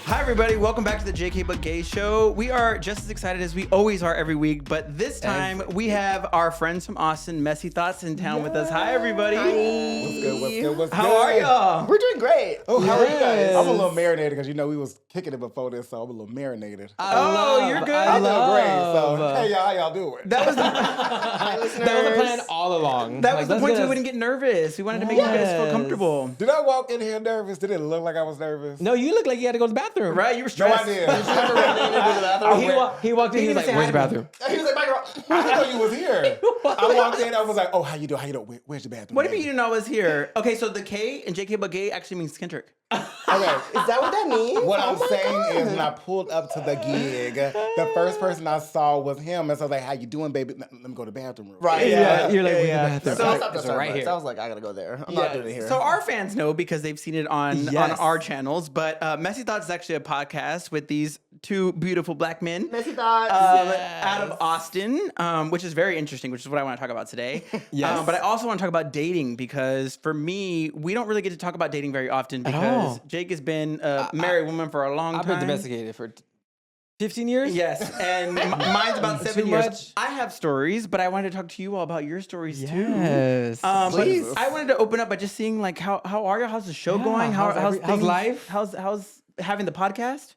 Hi, everybody. Welcome back to the JK But Gay Show. We are just as excited as we always are every week, but this time we have our friends from Austin, Messy Thoughts, in town with us. Hi, everybody. Hi. What's good? How are y'all? We're doing great. Oh, how are you guys? I'm a little marinated because we was kicking it before this, so I'm a little marinated. You're good. I'm doing great. So, hey, y'all, how y'all doing? That was the, Hi, listeners. That was the plan all along. that was the point so we wouldn't get nervous. We wanted to make you guys feel comfortable. Did I walk in here nervous? Did it look like I was nervous? No, you look like you had to go to the bathroom. Right? You were No, stressed. I did. He walked in, he was like, where's the bathroom? He was like, my girl. I didn't know you was here. I walked in, I was like, oh, how you doing? Where's your bathroom? What do you mean you didn't know I was here? Okay, so the K in JK But Gay actually means Kendrick. Okay. Is that what that means? What I'm saying is when I pulled up to the gig, the first person I saw was him. And so I was like, how you doing, baby? Let me go to the bathroom room. Right. Yeah, you're like, where's the yeah. bathroom? So I stopped at It's right Starbucks. here. I was like, I gotta go there. I'm not doing it here. So our fans know because they've seen it on Yes. our channels. But Messy Thoughts is actually a podcast with these two beautiful black men Messy Thoughts. out of Austin, which is very interesting, which is what I want to talk about today. Yes. But I also want to talk about dating because for me, we don't really get to talk about dating very often because all. Jake has been a married woman for a long I've time. been domesticated for 15 years. Yes, and mine's about 7 Too years. much? I have stories, but I wanted to talk to you all about your stories too. Yes. But Please. I wanted to open up by just seeing like how are you? How's the show Yeah, going? how's How's life? How's having the podcast?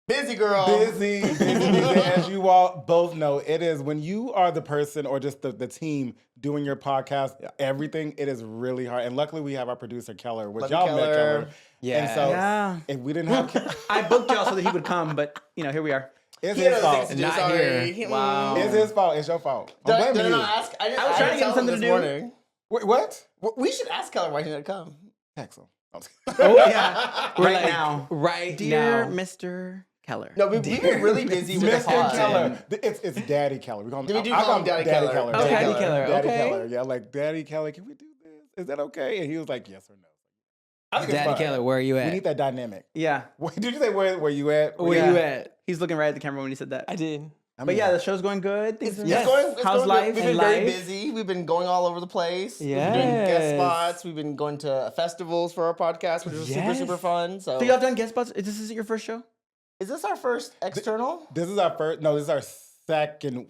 Busy girl. Busy. As you all both know, it is when you are the person or just the team doing your podcast, everything, it is really hard. And luckily we have our producer, Keller, which Love y'all you, met Keller. Keller. Yeah. And so Yeah. if we didn't have I booked y'all so that he would come, but here we are. it's He had his other fault. things to do, Not sorry. here. Wow. It's his fault. It's your fault. Did I'm I blaming you. not ask? I was trying to give him something to do. Morning. Wait, what? We should ask Keller why he didn't come. Text him. Oh yeah, We're right like, now, Right dear now. Mr. Keller. No, we've been really busy with the Mr. pod. Keller. It's Daddy Keller. We call him, We do I call him Daddy Keller. Keller. Okay. Daddy Keller. Daddy Okay. Keller. Yeah, like, Daddy Keller, can we do this? Is that okay? And he was like, yes or no. I think it's Daddy fine. Keller, where are you We at? need that dynamic. Yeah, Wait, did you say where you at? Where Yeah. you at? he's looking right at the camera when he said that. I did. But yeah, the show's going good. Things are Yes. It's How's going life? good. We've been And very life? busy. We've been going all over the place. We've been doing guest Yes. spots. We've been going to festivals for our podcast, which was super, Yes. super fun. So, So y'all done guest spots? This is your first show? is this our first external? This is our first, no, this is our second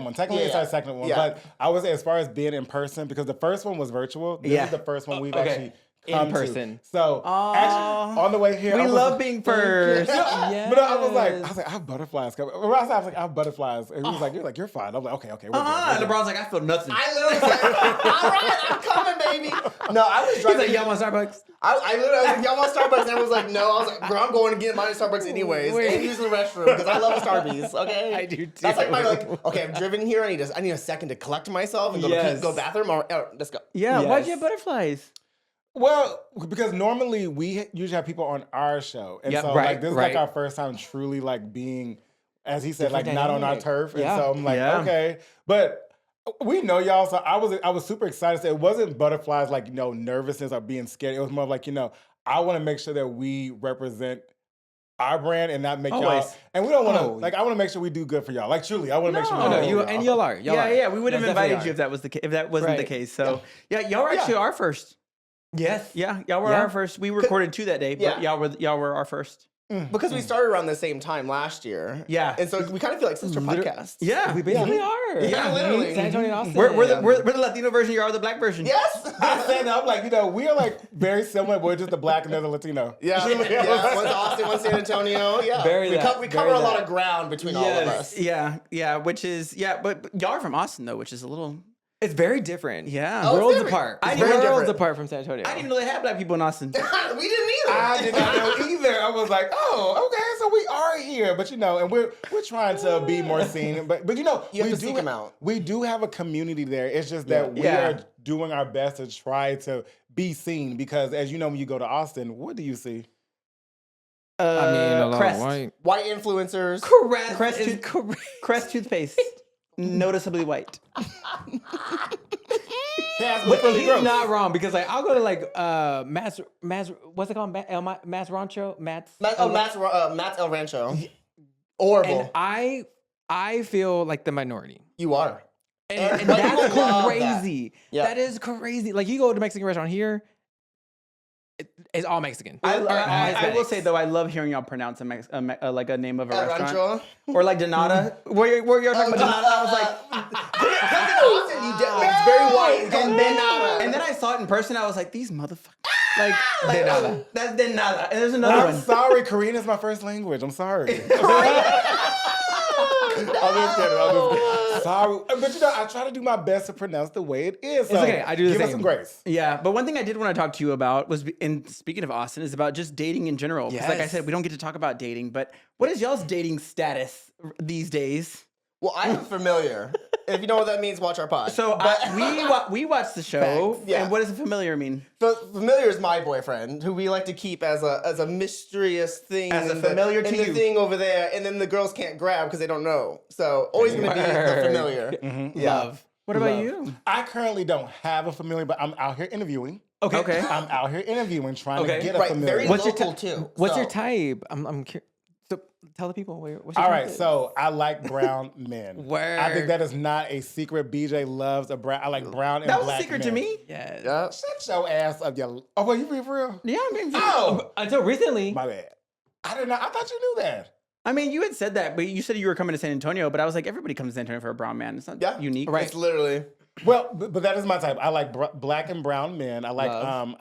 one. Technically, it's Yeah. our second one. Yeah. But I would say as far as being in person, because the first one was virtual, this Yeah. is the first one we've Okay. actually In come person. to. So, actually, on the way here, We I was love like, being first. Yes. But I was like, I have butterflies. I was like, I have butterflies. And he was like, you're fine. I'm like, okay, we're good. And LeBron's like, I feel nothing. I literally said, all right, I'm coming, baby. No, I was He's driving. like, y'all want Starbucks? I literally was like, y'all want Starbucks? And I was like, no. I was like, bro, I'm going to get mine at Starbucks anyways. Wait. And using the restroom because I love a Starbucks, okay? I do too. That's like my, okay, I'm driven here. I need a second to collect myself and go Yes. to go bathroom. Or, let's go. Yeah, why'd you Yes. have butterflies? Well, because normally we usually have people on our show. And Yep, so right, like this is right. like our first time truly like being, as he said, Different like not on our dynamic. turf. And Yeah. so I'm like, Yeah. okay. But we know y'all, so I was super excited. So it wasn't butterflies like, nervousness or being scared. It was more like, I want to make sure that we represent our brand and not make y'all. Always. And we don't want to, Oh. I want to make sure we do good for y'all. Like truly, I want to make sure we No. do Oh, no, good you for and y'all. y'all are. Y'all are. Yeah, we would have Y'all invited definitely you are. if that was if that wasn't the Right. case. So yeah, y'all were actually our first. Yes. Yeah, y'all were Yeah. our first. We recorded two that day, but Yeah. y'all were our first. Because we started around the same time last year. Yeah. And so we kind of feel like sister podcasts. Yeah, We basically are. Yeah, literally. San Antonio and Austin. We're the Latino version. You are the black version. Yes. I'm saying that, I'm like, we are like very similar, but we're just the black and they're the Latino. Yeah, yeah. One's Austin, one's San Antonio. Yeah, Bury we, that, we bury cover a lot that. of ground between all of Yes. us. Yeah, which is but y'all are from Austin though, which is a little It's very different. yeah. Oh, Worlds very- apart. it's It's very worlds different. apart from San Antonio. I didn't even know they had black people in Austin. We didn't either. I did not know either. I was like, oh, okay, so we are here, but and we're trying to be more seen, but You have we to do seek 'em out. We do have a community there. It's just that we Yeah. are doing our best to try to be seen because, as you know, when you go to Austin, what do you see? I mean, a lot Crest. of white. White influencers. Crest, Crest is tooth- correct. Crest toothpaste, noticeably white. But he's not wrong because I'll go to Matt's what's it called? Matt's Rancho? Matt's Matt's El Rancho. Horrible. and I feel like the minority. You are. And white that's people love that. crazy. Yeah. That is crazy. Like you go to a Mexican restaurant here, It's all Mexican. I will Hispanics. say though, I love hearing y'all pronounce like a name of a restaurant, Rancho. or like Donata. Where you're talking about Donata, I was like, It's very white. and then I saw it in person. I was like, these motherfuckers, like De nada. that's de nada. And there's another I'm one. sorry, Korean is my first language. I'm sorry. I'm just kidding. Sorry. But you know, I try to do my best to pronounce the way it is. So It's okay. I do the give us same. some grace. Yeah, but one thing I did want to talk to you about was, in speaking of Austin, is about just dating in general. Because like I Yes. said, we don't get to talk about dating, but what is y'all's dating status these days? Well, I'm familiar. If you know what that means, watch our pod. So we watched the show, Facts, yeah. and what does familiar mean? Familiar is my boyfriend, who we like to keep as a mysterious thing. As a in familiar the, to in you. the thing over there, and then the girls can't grab because they don't know. So always gonna be the familiar. Yeah. Love. What about Love. you? I currently don't have a familiar, but I'm out here interviewing. Okay. I'm out here interviewing, trying Okay. to get a Right, familiar. very What's your local ty- too. What's your so- type? I'm curious. So tell the people what's your All type right, is. so I like brown men. Word. I think that is not a secret. BJ loves a brown. I like brown and That was black a secret men. to me. Yes. Yeah. Shut your ass up, you. Oh, wait, you being for real? Yeah, I mean, Oh, Until recently. my bad. I didn't know. I thought you knew that. I mean, you had said that, but you said you were coming to San Antonio, but I was like, everybody comes to San Antonio for a brown man. It's not Yeah. unique. Right. It's literally. Well, but that is my type. I like black and brown men. I like Love.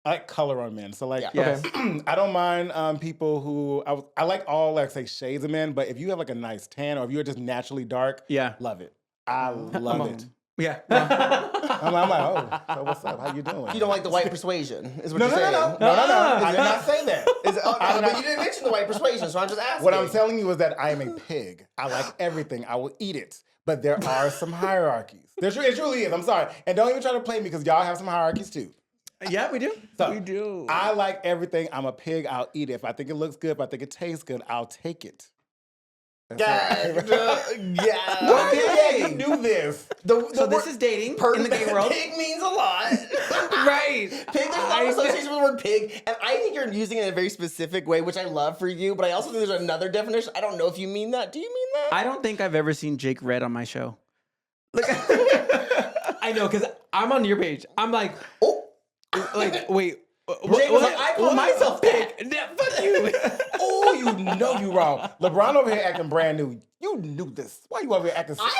I like color on men. So like, Yeah. Yes. I don't mind people who I like all like say shades of men. But if you have like a nice tan or if you're just naturally dark, Yeah. love it. I love it. Yeah. I'm like, oh, so what's up? How you doing? You don't like the white persuasion, is what No, you're no, no, saying. no, no, no, no. I did not say that. But you didn't mention the white persuasion, so I'm just asking. What I'm telling you is that I am a pig. I like everything. I will eat it. But there are some hierarchies. It truly is. I'm sorry. And don't even try to play me because y'all have some hierarchies too. Yeah, we do. So, We do. I like everything. I'm a pig. I'll eat it. If I think it looks good, if I think it tastes good, I'll take it. That's Yeah. Okay, you do this. So this is dating in the gay world. Pig means a lot. Right. Pig, there's a lot of association with the word pig, and I think you're using it in a very specific way, which I love for you, but I also think there's another definition. I don't know if you mean that. Do you mean that? I don't think I've ever seen Jake red on my show. I know, because I'm on your page. I'm like, Oh. like, wait. Jake was like, I call myself that. Fuck you. Oh, you know you wrong. LeBron over here acting brand new. You knew this. Why you over here acting? I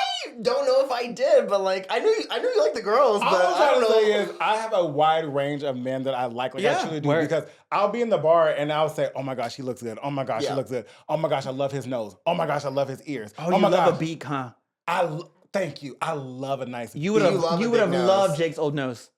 don't know if I did, but like I knew you like the girls, but All I'm I trying don't to know. say is I have a wide range of men that I like I Yeah, truly do. word. Because I'll be in the bar and I'll say, oh my gosh, he looks good. Oh my gosh, Yeah. he looks good. Oh my gosh, I love his nose. Oh my gosh, I love his ears. Oh, you my love gosh. a beak, huh? Thank you. I love a nice You would beak. have. love a You would big have nose. loved Jake's old nose.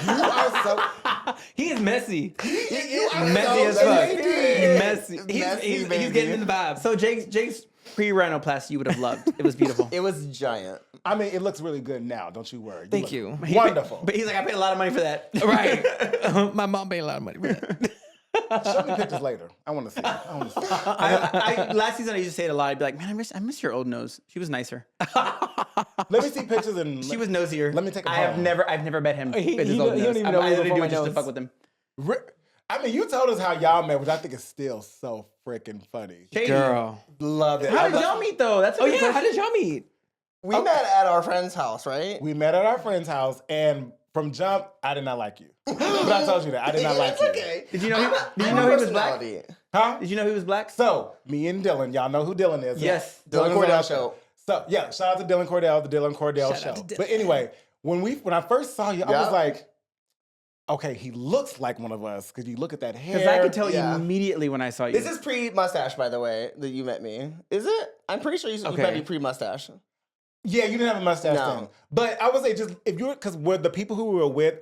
You are so He is messy. You are Messy so as fuck. messy. Messy. Messy, He's baby. getting in the vibe. So Jake's pre-rhinoplasty you would have loved. It was beautiful. It was giant. I mean, it looks really good now. Don't you worry. Thank look you. Wonderful. But he's like, I paid a lot of money for that. Right. My mom paid a lot of money for that. Show me pictures later. I want to see. I want to see. I last season I used to say it a lot. I'd be like, man, I miss your old nose. She was nicer. Let me see pictures and She was nosier. Let me take him I've home. never met him He- with his he old don't- he nose. don't even know I me literally before do my it just to nose. fuck with him. I mean, you told us how y'all met, which I think is still so freaking funny. Katie, Girl. Love it. how did y'all meet though? That's a Oh good yeah, how question. did y'all meet? We met at our friend's house, right? We met at our friend's house, and from jump, I did not like you. But I told you that I did not like That's you. okay. Did you know he- did you I'm know a he was black? personality. Huh? Did you know he was black? So me and Dylan, y'all know who Dylan is. Yes. Dylan Dylan's on Cordell our show. So yeah, shout out to Dylan Cordell, the Dylan Cordell Shout out show. to Dylan. But anyway, when I first saw you, I Yeah. was like, okay, he looks like one of us because you look at that hair. Because I could tell Yeah. immediately when I saw you. This is pre-mustache, by the way, that you met me. Is it? I'm pretty sure you Okay. met me pre-mustache. Yeah, you didn't have a mustache No. then. But I would say just if you're because with the people who we were with,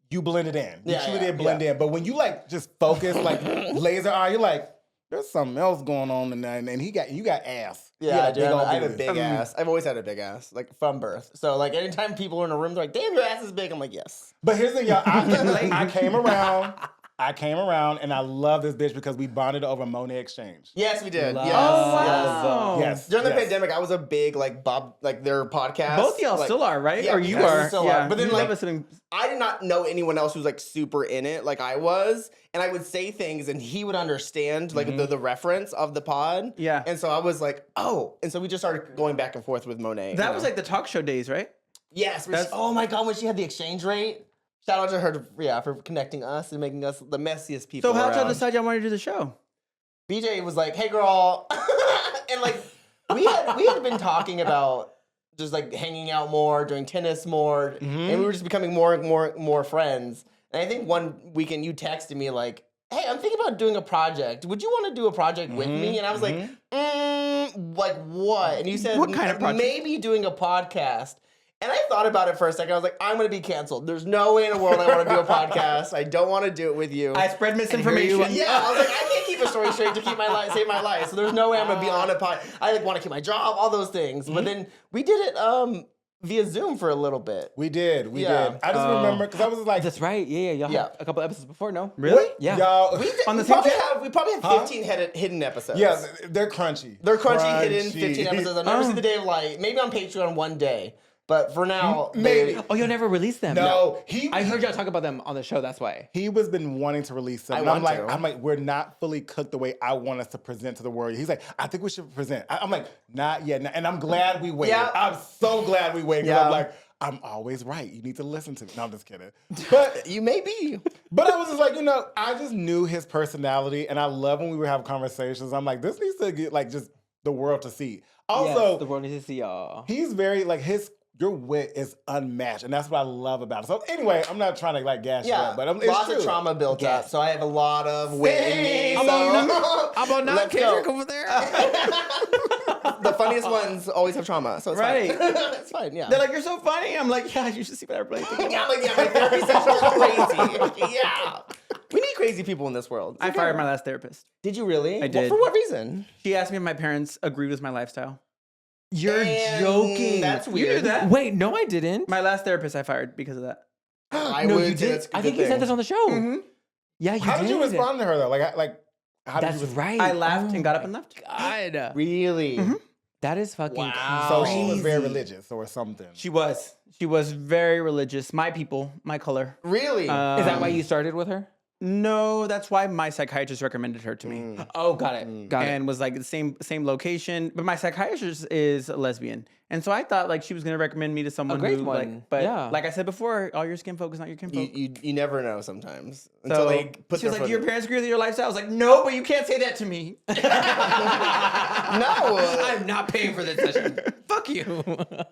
you blended in. You Yeah, truly yeah, did blend in. But when you like just focus, like laser eye, you're like, there's something else going on in there. And you got ass. He Yeah, had I do. big old I have a booty. big ass. I've always had a big ass, like from birth. So like anytime people are in a room, they're like, "Damn, your ass is big." I'm like, "Yes." But here's the thing, y'all. I came around, and I love this bitch because we bonded over Monet Exchange. Yes, we did. Love. Yes. Oh yes. wow. Yes. During the yes. pandemic, I was a big their podcast. Both of y'all like, still are, right? yeah, or you yes, we are. still yeah. are. But then, You like, love listening. I did not know anyone else who was like super in it like I was, and I would say things and he would understand like the reference of the pod. Yeah. And so I was like, oh, and so we just started going back and forth with Monet. That you was know? like the talk show days, right? yes. That's- Oh my god, when she had the exchange rate. Shout out to her, for connecting us and making us the messiest people. So how'd y'all around. decide y'all wanted to do the show? BJ was like, "Hey, girl," and like we had been talking about just like hanging out more, doing tennis more, and we were just becoming more friends. And I think one weekend you texted me like, "Hey, I'm thinking about doing a project. Would you want to do a project with me?" And I was like, like what? And you said, What kind of project? Maybe doing a podcast. And I thought about it for a second. I was like, I'm going to be canceled. There's no way in the world I want to do a podcast. I don't want to do it with you. I spread misinformation. Yeah, I was like, I can't keep a story straight to keep my life, save my life. So there's no way I'm going to be on a pod. I like want to keep my job, all those things. But then we did it via Zoom for a little bit. We did. Yeah. I just remember because I was like, That's right. Yeah, y'all Yeah. had a couple episodes before, no? Really? what? Yeah. Y'all, On the We same probably have 15 hidden episodes. yeah, they're crunchy. They're crunchy, hidden 15 episodes. I've never Oh. seen the day of light. Maybe on Patreon one day. But for now, Maybe. Oh, you'll never release them? No, I heard y'all talk about them on the show, that's why. He was been wanting to release something. I I'm want to. I'm like, we're not fully cooked the way I want us to present to the world. He's like, I think we should present. I'm like, not yet. And I'm glad we waited. Yeah. I'm so glad we waited. 'Cause Yeah. I'm like, I'm always right. You need to listen to me. No, I'm just kidding. But you may be. but I was just like, I just knew his personality, and I love when we were having conversations. I'm like, this needs to get like just the world to see. Also, Yes, the world needs to see y'all. he's very like your wit is unmatched, and that's what I love about it. So anyway, I'm not trying to like gas you Yeah, up, but it's lots true. of trauma built up, so I have a lot of wit in me. I'm on Let's go. over there. The funniest ones always have trauma, so it's Right. fine. It's fine, yeah. They're like, you're so funny. I'm like, yeah, you should see what everybody thinks. Yeah, I'm like, yeah, my therapy session is crazy. Yeah. We need crazy people in this world. I fired my last therapist. Did you really? I did. For what reason? She asked me if my parents agreed with my lifestyle. You're And joking. That's You weird. knew that? Wait, no, I didn't. My last therapist I fired because of that. I no, would you say did. that's a I good think you said thing. this on the show. Mhm. Yeah, you How did you respond to her though? How did That's you respond? right. I laughed Oh and got up my and left. God. Really? That is fucking Wow. So she was very crazy. religious or something. She was. She was very religious. My people, my color. Really? Is that why you started with her? No, that's why my psychiatrist recommended her to me. Oh, got it. Got And it. was like the same location, but my psychiatrist is a lesbian, and so I thought like she was gonna recommend me to someone great who one. like, but Yeah. like I said before, all your skin folk is not your kin folk. you never know sometimes So until they put she was their like, "Do your foot. parents agree with your lifestyle?" I was like, "No, but you can't say that to me." No. I'm not paying for this session. Fuck you.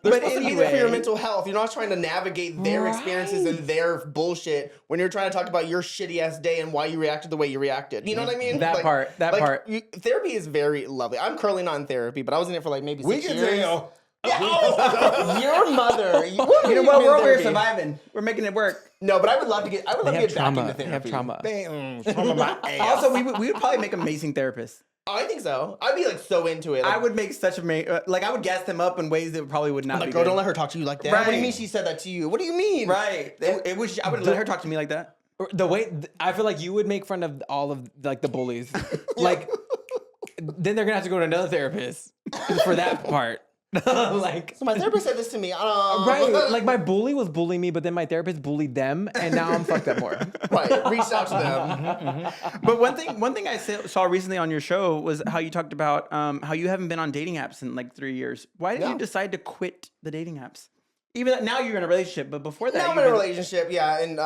They're supposed to be there for your mental health. You're not trying to navigate their Right. experiences and their bullshit when you're trying to talk about your shitty ass day and why you reacted the way you reacted. You know what I mean? That part. Therapy is very lovely. I'm currently not in therapy, but I was in it for like maybe 6 We years. can tell. Yeah. Oh, your mother. You know what? We're over here therapy. surviving. We're making it work. No, but I would love to get. I would love They to have get back trauma. into They therapy. have trauma. Trauma my ass. Also, we would probably make amazing therapists. Oh, I think so. I'd be like so into it. I Like, would make such like I would gas them up in ways that probably would not. like, be girl, good. don't let her talk to you like that. What do you Right. mean she said that to you? What do you mean? Right. It was. I would let her talk to me like that. The way I feel like you would make fun of all of like the bullies. Like then they're gonna have to go to another therapist for that part. Like So my therapist said this to me. right, like my bully was bullying me, but then my therapist bullied them, and now I'm fucked up more. Right. Reached out to them. But one thing I saw recently on your show was how you talked about how you haven't been on dating apps in like 3 years. Why did Yeah. you decide to quit the dating apps? Even now you're in a relationship, but before that, Now I'm you've in a been- relationship, yeah, and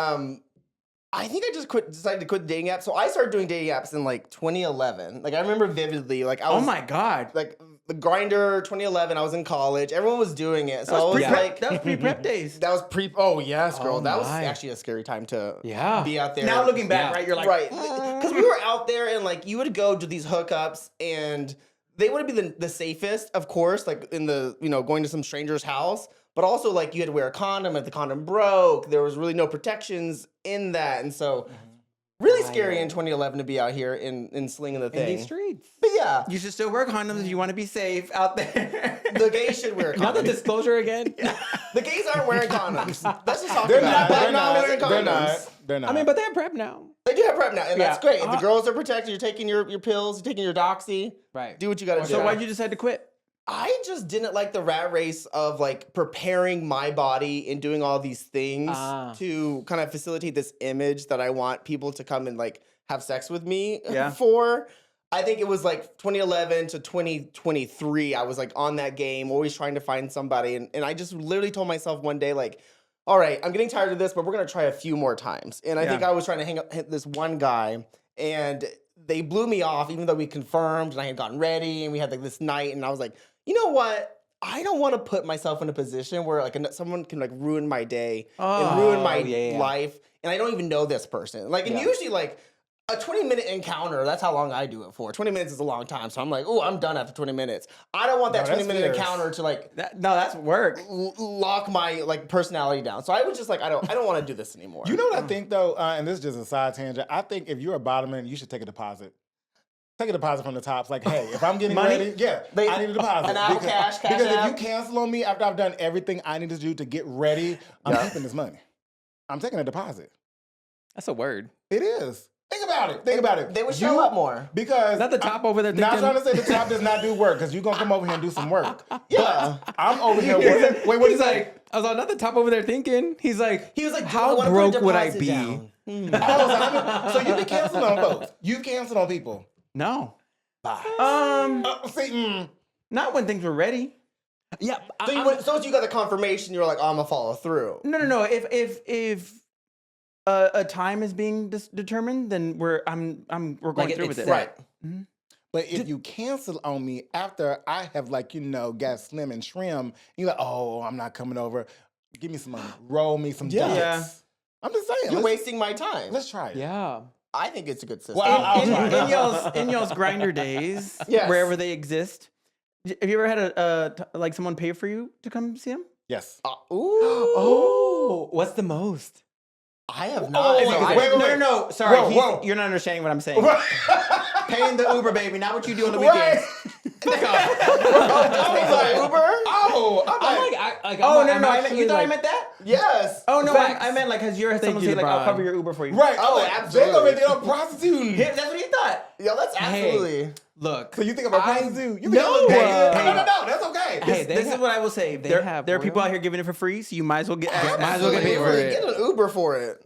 I think I just decided to quit the dating app. So I started doing dating apps in like 2011. Like I remember vividly. Like I was Oh my god. like the Grinder 2011. I was in college. Everyone was doing it, so I was like, that was pre-prep days. that was pre. Oh yes, girl. Oh, that was my. actually a scary time to Yeah. be out there. Now looking back, Yeah. right? You're like, right, because we were out there and like you would go to these hookups and they wouldn't be the safest, of course, like in the going to some stranger's house. But also, like, you had to wear a condom. If the condom broke, there was really no protections in that. And so, really scary in 2011 to be out here in slinging the In thing. these streets. But yeah, You should still wear condoms if you want to be safe out there. the gays should wear Not the condoms. disclosure again. The gays aren't wearing condoms. Let's just talk They're about not. it. They're not. wearing They're condoms. not. They're not. I mean, but they have prep now. They do have PrEP now, and that's Yeah. great. If the girls are protected, you're taking your pills, you're taking your doxy. Right. Do what you got to do. So why'd you decide to quit? I just didn't like the rat race of like preparing my body and doing all these things to kind of facilitate this image that I want people to come and like have sex with me Yeah. for. I think it was like 2011 to 2023. I was like on that game, always trying to find somebody. And I just literally told myself one day, like, all right, I'm getting tired of this, but we're gonna try a few more times. And I think Yeah. I was trying to hit this one guy, and they blew me off, even though we confirmed and I had gotten ready and we had like this night, and I was like, you know what? I don't want to put myself in a position where like someone can like ruin my day and ruin my life, and I don't even know this person. Like, and usually like a 20-minute encounter, that's how long I do it for. 20 minutes is a long time, so I'm like, oh, I'm done after 20 minutes. I don't want that 20-minute encounter to like that's work. lock my like personality down. So I was just like, I don't want to do this anymore. You know what I think though, and this is just a side tangent. I think if you're a bottomman, you should take a deposit. Take a deposit from the tops. Like, hey, if I'm getting Money? ready, I need a deposit. An out cash because if app. you cancel on me after I've done everything I need to do to get ready, I'm keeping this money. I'm taking a deposit. That's a word. It is. Think about it. Think about it. They would show up more. Because Not the top over there Not thinking- trying to say the top does not do work, because you're going to come over here and do some work. Yeah. I'm over here working. Wait, what He's is like? like, I was like, not the top over there thinking. He was like, I how wanna put a broke would I deposit be? down. So you've been canceling on folks. You've canceled on people. No. Bye. Not when things were ready. Yeah. So once you got the confirmation, you were like, oh, I'm gonna follow through. No. If a time is being determined, then we're going Like through with it's it. set. But if you cancel on me after I have, like, got slim and trim, you're like, oh, I'm not coming over. Give me some money. Roll me some dice. Yeah. I'm just saying. You're wasting my time. Let's try it. Yeah. I think it's a good system. Well, I'll try. In y'all's grinder days, Yes. wherever they exist, have you ever had like someone pay for you to come see them? Yes. Ooh. Oh, what's the most? I have Oh, not. wait. No. Sorry, Whoa. you're not understanding what I'm saying. Paying the Uber, baby, not what you do on the Right. weekends. I was like, Uber? Oh, You thought I meant that? Yes. Oh no, Facts. I meant like, has you heard someone you, say like, I'll LeBron. cover your Uber for you? right. Oh, I'm like, absolutely. They're prostituting. Yeah, that's what he thought. Yeah, that's absolutely. Look. So you think I'm a prostitute? You think No. I'm a Hey. No, that's okay. Hey, they This is have- what I will say. they There have are people real- out here giving it for free, so you might as well get. Might as well get paid for Absolutely. it. Get an Uber for it.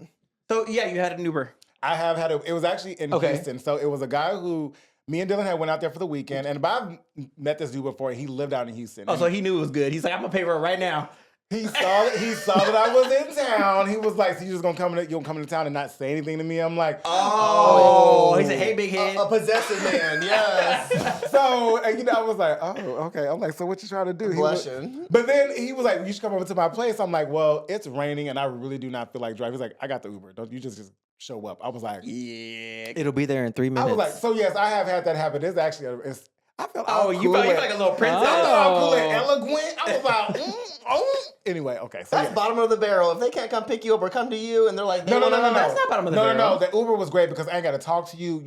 So yeah, you had an Uber. I have had it was actually in Okay. Houston. So it was a guy who me and Dylan had went out there for the weekend, and I've met this dude before. He lived out in Houston. Oh, And so he knew it was good. He's like, I'm gonna pay for it right now. he saw that I was in town. He was like, "So you just gonna come into town and not say anything to me?" I'm like, Oh, he said, "Hey, big head." A possessive man, yes. So, and I was like, "Oh, okay." I'm like, "So what you trying to do?" He was- Blushing. But then he was like, "You should come over to my place." I'm like, "Well, it's raining and I really do not feel like driving." He's like, "I got the Uber. Don't you just show up?" I was like, Yeah. It'll be there in 3 I minutes. was like, so yes, I have had that happen. It's actually, I felt Oh, you felt like a little princess. I felt cool and Oh. eloquent. I was like, Anyway, okay. So That's yeah. bottom of the barrel. If they can't come pick you up or come to you and they're like, No. That's not bottom of the barrel. No. The Uber was great because I ain't got to talk to you.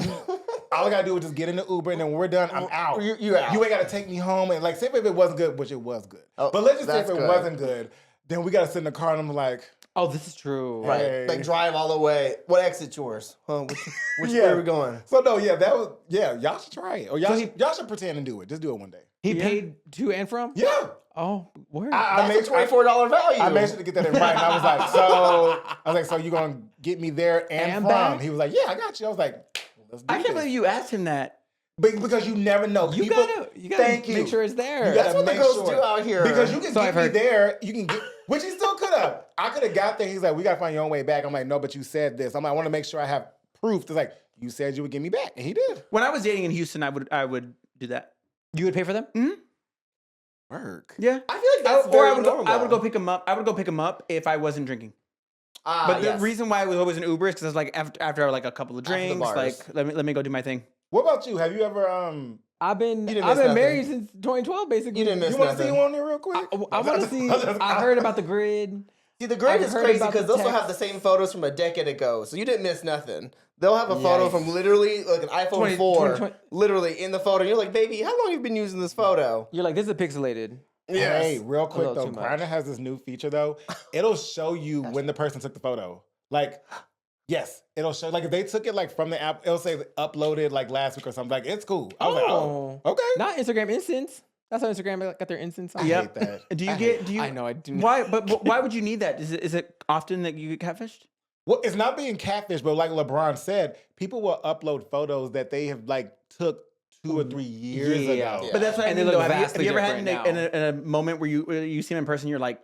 All I got to do is just get in the Uber, and then when we're done, I'm out. You out. You ain't got to take me home. And like, say if it wasn't good, which it was good. Oh, But let's just say if that's it good. wasn't good, then we got to sit in the car, and I'm like, oh, this is true. Right. Hey. Like drive all the way. What exit's yours? Huh? Which way are we going? So no, y'all should try it, or y'all should pretend and do it. Just do it one day. He paid to and from? Yeah. Oh, word. I That's a $24 value. I made sure to get that in right. And I was like, so you gonna get me there and And from? back? He was like, yeah, I got you. I was like, let's do I can't this. believe you asked him that. Because you never know. you gotta Thank you. make sure it's there. You That's gotta what the make girls sure. do out here. Because you can So get I've me heard. there. You can get, which he still could have. I could have got there. He's like, we gotta find your own way back. I'm like, no, but you said this. I'm like, I want to make sure I have proof. It's like, you said you would get me back, and he did. When I was dating in Houston, I would do that. You would pay for them? Work. Yeah. I feel like that's very normal. I would go pick him up. I would go pick him up if I wasn't drinking. But the reason why it was always an Uber is because I was like after like a couple of After the drinks, bars. like let me go do my thing. What about you? Have you ever I've been didn't miss married since 2012, basically. You didn't miss you want to see nothing. you on there real quick? I want to see. I heard about the grid. See, the grid I've is heard crazy about because the they'll still have the text. same photos from a decade ago. So you didn't miss nothing. They'll have a photo from literally like an iPhone 4, 2020. literally in the photo. And you're like, baby, how long have you been using this photo? You're like, this is pixelated. Hey, real quick little though, too much. Grindr has this new feature though. It'll show you when the person took the photo. Like, yes, it'll show. Like if they took it like from the app, it'll say uploaded like last week or something. Like it's cool. I was like, oh, okay. Not Instagram Instance. That's how Instagram got their instance. I hate that. Do you get? Do you? I know, I do not. Why? But why would you need that? Is it often that you get catfished? Well, it's not being catfish, but like LeBron said, people will upload photos that they have like took 2 or 3 years ago. Yeah. But that's what And I they mean. look Though. Have vastly you ever had different in a moment where you see him in person, you're like,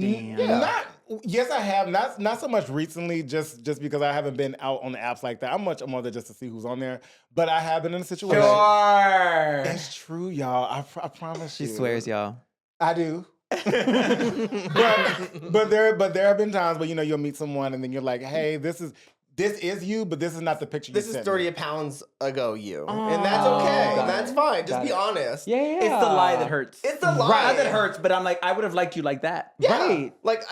damn. Not Yes, I have. Not so much recently, just because I haven't been out on the apps like that. I'm much more than just to see who's on there. But I have been in a situation. Sure. It's true, y'all. I promise She you. swears, y'all. I do. but there have been times where you'll meet someone and then you're like, hey, this is you, but this is not the picture. This you is sent 30 me. pounds ago you. And that's okay. got That's it. fine. Just Got be it. honest. Yeah. It's the lie that hurts. It's the lie. Not that hurts, but I'm like, I would have liked you like that. Yeah. Right. Like,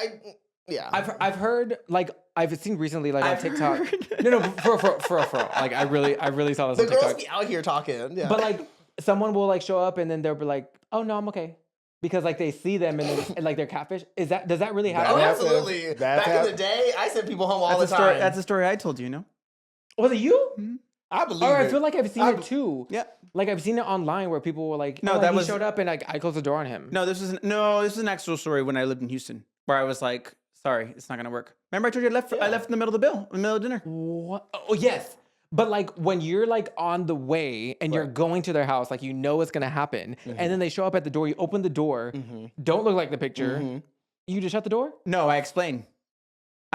I've heard, like, I've seen recently, like, on I've TikTok. heard. No, for real. Like, I really saw this the on girls TikTok. be out here talking. Yeah. But, like, someone will, like, show up and then they'll be like, oh, no, I'm okay. Because, like, they see them and, then, and like, they're catfish. Does that really happen? oh, That's absolutely. that's Back in the day, I sent people home all That's the a story. time. That's a story I told you. You know. Was it you? I believe Or I it. feel like I've seen it too. Yeah. Like I've seen it online where people were like, No, "Oh, that he was- showed up and like I closed the door on him." No, this is an actual story when I lived in Houston, where I was like, sorry, it's not gonna work. Remember I told you I left in the middle of the middle of dinner. What? Oh yes. But like when you're like on the way and you're going to their house, like you know what's gonna happen, and then they show up at the door. You open the door, don't look like the picture. You just shut the door. No, I explained.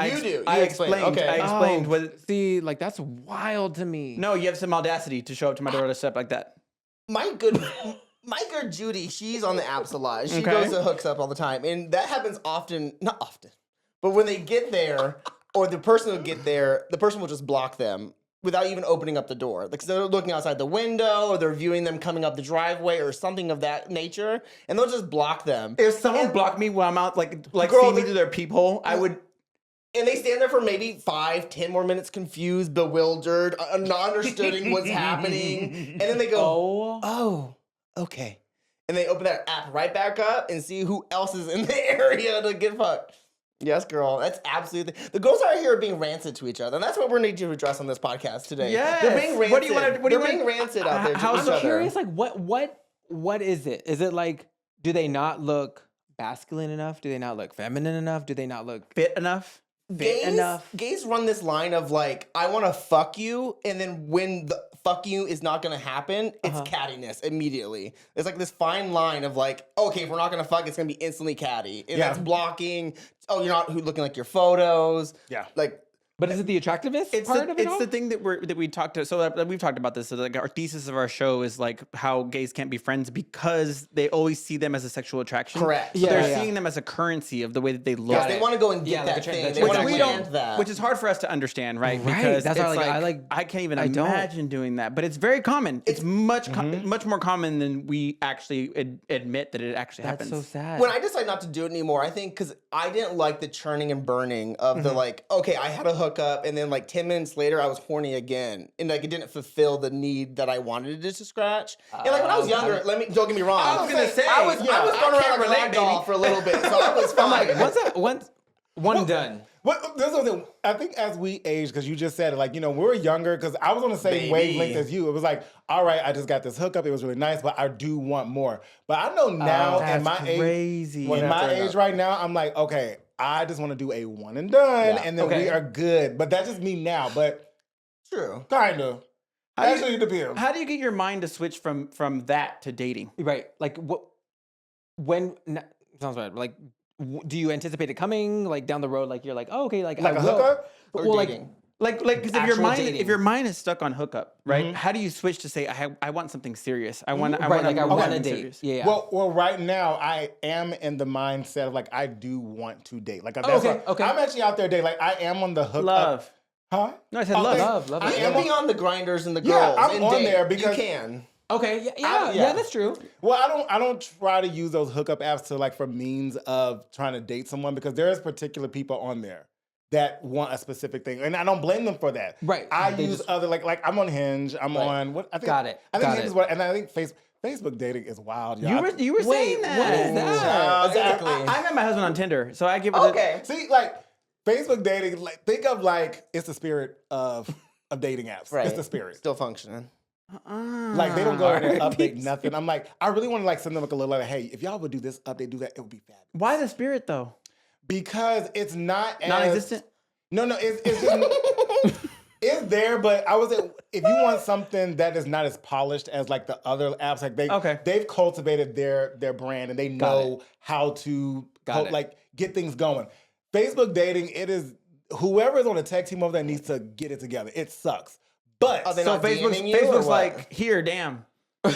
You explain. Okay. I explained what. See, like that's wild to me. No, you have some audacity to show up to my door to step like that. My good Judy, she's on the apps a lot. She Okay. goes to hooks up all the time. And that happens not often. But when they get there, or the person will get there, the person will just block them without even opening up the door. Like, so they're looking outside the window, or they're viewing them coming up the driveway, or something of that nature, and they'll just block them. If someone blocked me while I'm out, like Girl, see me they- through their peephole, I would. And they stand there for maybe 5-10 more minutes, confused, bewildered, not understanding what's happening. And then they go, oh, okay. And they open that app right back up and see who else is in the area to get fucked. Yes, girl. That's absolutely the girls out here are being rancid to each other, and that's what we're need to address on this podcast today. Yes. They're being rancid. What do you wanna- what do you They're wanna- being rancid out there to How's each the other. Curious, like what is it? Is it like do they not look masculine enough? Do they not look feminine enough? Do they not look Fit enough. Gays run this line of like, I want to fuck you, and then when the fuck you is not going to happen, it's cattiness immediately. It's like this fine line of like, okay, if we're not going to fuck, it's going to be instantly catty. And that's blocking. Oh, you're not looking like your photos. Yeah. Like, But is it the attractiveness It's part the, of it it's all? the thing that we talked to. So that we've talked about this. So like our thesis of our show is like how gays can't be friends because they always see them as a sexual attraction. Correct. So Yeah, they're yeah. seeing them as a currency of the way that they look. yes, they want to go and get like that a trans- thing. the They trans- want to Which we land don't, that. which is hard for us to understand, right? Right. Because That's it's why, like, I can't even I don't. imagine doing that. But it's very common. It's much more common than we actually admit that it actually That's happens. so sad. When I decided not to do it anymore, I think because I didn't like the churning and burning of the like, okay, I had a hookup, and then like 10 minutes later, I was horny again, and like it didn't fulfill the need that I wanted it to don't get me wrong. I was gonna say, I was yeah, going I around can't like a relate, rag doll baby. for a little bit, so I was fine. One done. What this was it. I think as we age, because you just said it, like when we were younger, because I was on the same Baby. wavelength as you. It was like, all right, I just got this hookup. It was really nice, but I do want more. But I know now, at my crazy. age, in my age right now, I'm like, okay, I just want to do a one and done, and then we are good. But that's just me now. But True. kind of. Actually, it depends. How do you get your mind to switch from that to dating? Right. Like what? When sounds bad. Like, do you anticipate it coming? Like down the road? Like you're like, oh, okay. Like Like I a will. hookup? Or Well, dating. Like, because if your Actual mind, dating. if your mind is stuck on hookup, right? How do you switch to say, I want something serious? I want, Right. Like I move want to something date. serious. Yeah. Well, right now I am in the mindset of like I do want to date. Like that's okay, why- okay. I'm actually out there dating. Like I am on the hookup. Love. Huh? No, I said Oh, love. thank- Love. I You am can be on- on the grinders and the Yeah, girls. I'm and on date. there because- you can. Okay. Yeah. That's true. Well, I don't try to use those hookup apps to like for means of trying to date someone because there's particular people on there that want a specific thing, and I don't blame them for that. Right. I They use just- other like I'm on Hinge. I'm Right. on what I think. Got it. I think Got Hinge it. is what, and I think Facebook dating is wild. Y'all. You were saying Wait, that. what is that? Child, Exactly. I met my husband on Tinder, so I give it. Okay. See, like Facebook dating, like think of like it's the spirit of dating apps. Right. It's the spirit. Still functioning. Like they don't go in and R.I.P. update nothing. I'm like, I really want to like send them like a little letter. Hey, if y'all would do this update, do that, it would be fabulous. Why the spirit though? Because it's not as Non-existent. No, it's just it's there, but I was if you want something that is not as polished as like the other apps, like they've cultivated their brand and they know how to Got it. like get things going. Facebook dating, it is whoever's on the tech team over there needs to get it together. It sucks. But Are they So not DMing you, or Facebook's what? like, here, damn. It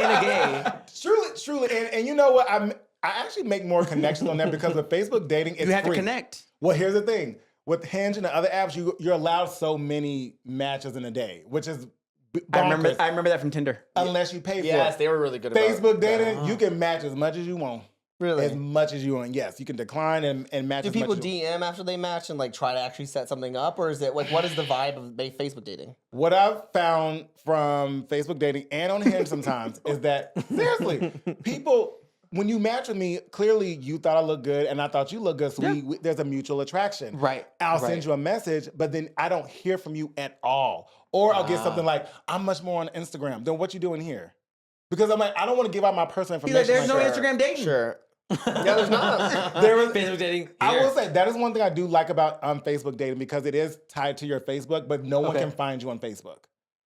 ain't a gay. truly, and you know what? I actually make more connections on that because with Facebook dating, it's You have free. to connect. Well, here's the thing. With Hinge and the other apps, you're allowed so many matches in a day, which is bonkers, I remember that from Tinder. unless you pay for Yes, it. they were really good about Facebook dating, you can match as much as you want. Really? As much as you want. Yes, you can decline and match Do as people much as you DM after they match and like try to actually set something up, or is it like what is the vibe of Facebook dating? What I've found from Facebook dating and on Hinge sometimes is that, seriously, people, when you match with me, clearly you thought I looked good and I thought you looked good, so there's a mutual attraction. Right. I'll send you a message, but then I don't hear from you at all. Or I'll get something like, I'm much more on Instagram. Then what you doing here? Because I'm like, I don't want to give out my personal He's information. like, there's no that. Instagram dating. Sure. Yeah, there's not. There is, Facebook dating. I here. will say that is one thing I do like about Facebook dating because it is tied to your Facebook, but no one can find you on Facebook.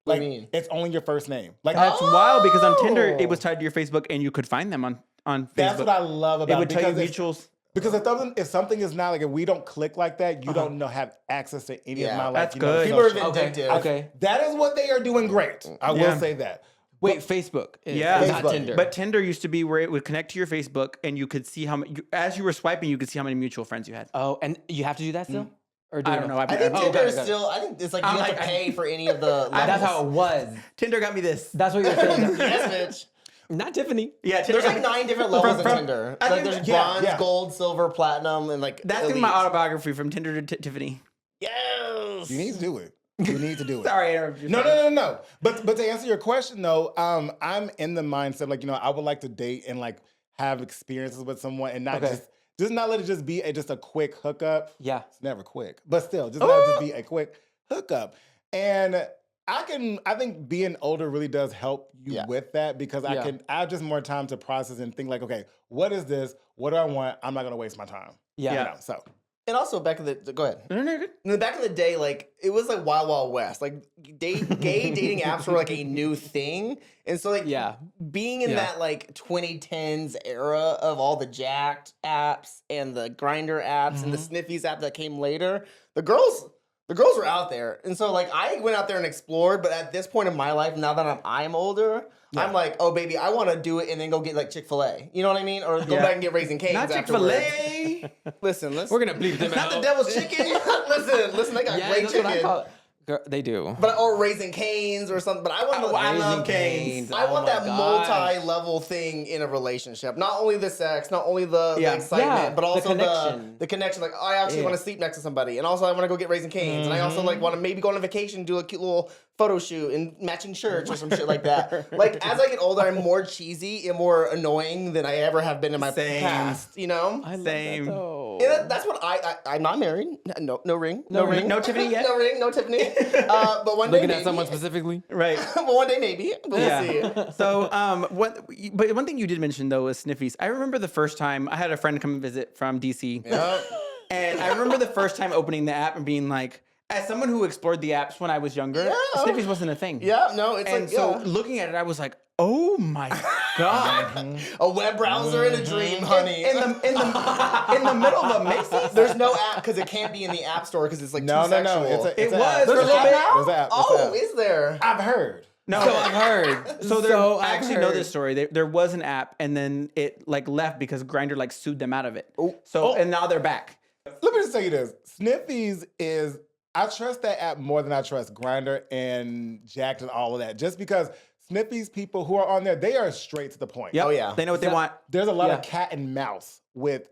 What Like, do you mean? it's only your first name. Like, That's wild because on Tinder, it Oh. was tied to your Facebook and you could find them on Facebook. that's what I love about It would tell you because mutuals. Because if something is not like, if we don't click like that, you don't have access to any of Yeah, my life. that's you know, good. People are social. vindictive. Okay. That is what they are doing great. I will say that. Wait, Facebook. Yeah. It's not Facebook. Tinder. But Tinder used to be where it would connect to your Facebook and you could see how many, as you were swiping, you could see how many mutual friends you had. oh, and you have to do that still? Or do I it don't on- know. I think Oh, Tinder got it, is got it. still. I think it's like you I'm have like- to pay for any of the. Levels. That's how it was. Tinder got me this. That's what you're saying. Yes, bitch. Not Tiffany. Yeah, Tinder There's like 9 different levels in Tinder. I Like think there's yeah, bronze, yeah. gold, silver, platinum, and like. That's in elite. my autobiography from Tinder to Tiffany. Yes. You need to do it. You need to do it. Sorry, I interrupted you. No. But to answer your question though, I'm in the mindset like, I would like to date and like have experiences with someone and not just not let it just be just a quick hookup. Yeah. It's never quick, but still, just let it just be a quick hookup. And I think being older really does help you with that because I have just more time to process and think like, okay, what is this? What do I want? I'm not gonna waste my time. Yeah. So And also back in the go ahead. No, good. In the back in the day, like it was like Wild Wild West. Like gay dating apps were like a new thing, and so like being in that like 2010s era of all the Jacked apps and the Grinder apps and the Sniffies app that came later, the girls were out there, and so like I went out there and explored. But at this point in my life, now that I'm older. I'm like, oh baby, I want to do it and then go get like Chick-fil-A. You know what I mean? Or go back and get Raising Cane's Not afterwards. Chick-fil-A. Listen, We're going to bleep them not out. the devil's chicken. listen, they got Yeah, great that's what I chicken. call it. Girl, they do. But or Raising Cane's or something. But I want I love Raising Cane's. I want Oh that my gosh. multi-level thing in a relationship. Not only the sex, not only the excitement, Yeah, but the also connection. the connection. Like I actually want to sleep next to somebody, and also I want to go get Raising Cane's, and I also like want to maybe go on a vacation, do a cute little photo shoot and matching shirts or some shit like that. Like as I get older, I'm more cheesy and more annoying than I ever have been in my Same. past. You know. I love Same. that though. And that's what I'm not married. No ring. No ring. No Tiffany yet? No ring. No Tiffany. But one day Looking maybe. at someone specifically. Right. But one day maybe. But we'll see. So, but one thing you did mention though was Sniffies. I remember the first time I had a friend come and visit from DC, and I remember the first time opening the app and being like, as someone who explored the apps when I was younger, Sniffies wasn't a thing. Yeah, no, it's And like so looking at it, I was like, oh my god. a web browser in a dream, honey. In the middle of a Macy's. There's no app because it can't be in the app store because it's like no. too sexual. It an was app. for a There's little an bit. app. There's an app. Oh, is there? I've heard. No, So I've heard. So there, So I I've actually know heard. this story. There was an app, and then it like left because Grindr like sued them out of it. And now they're back. Let me just tell you this. Sniffies is, I trust that app more than I trust Grindr and Jacked and all of that. Just because Sniffies people who are on there, they are straight to the point. Yep. Oh, yeah. They know what they want. There's a lot of Yeah. cat and mouse with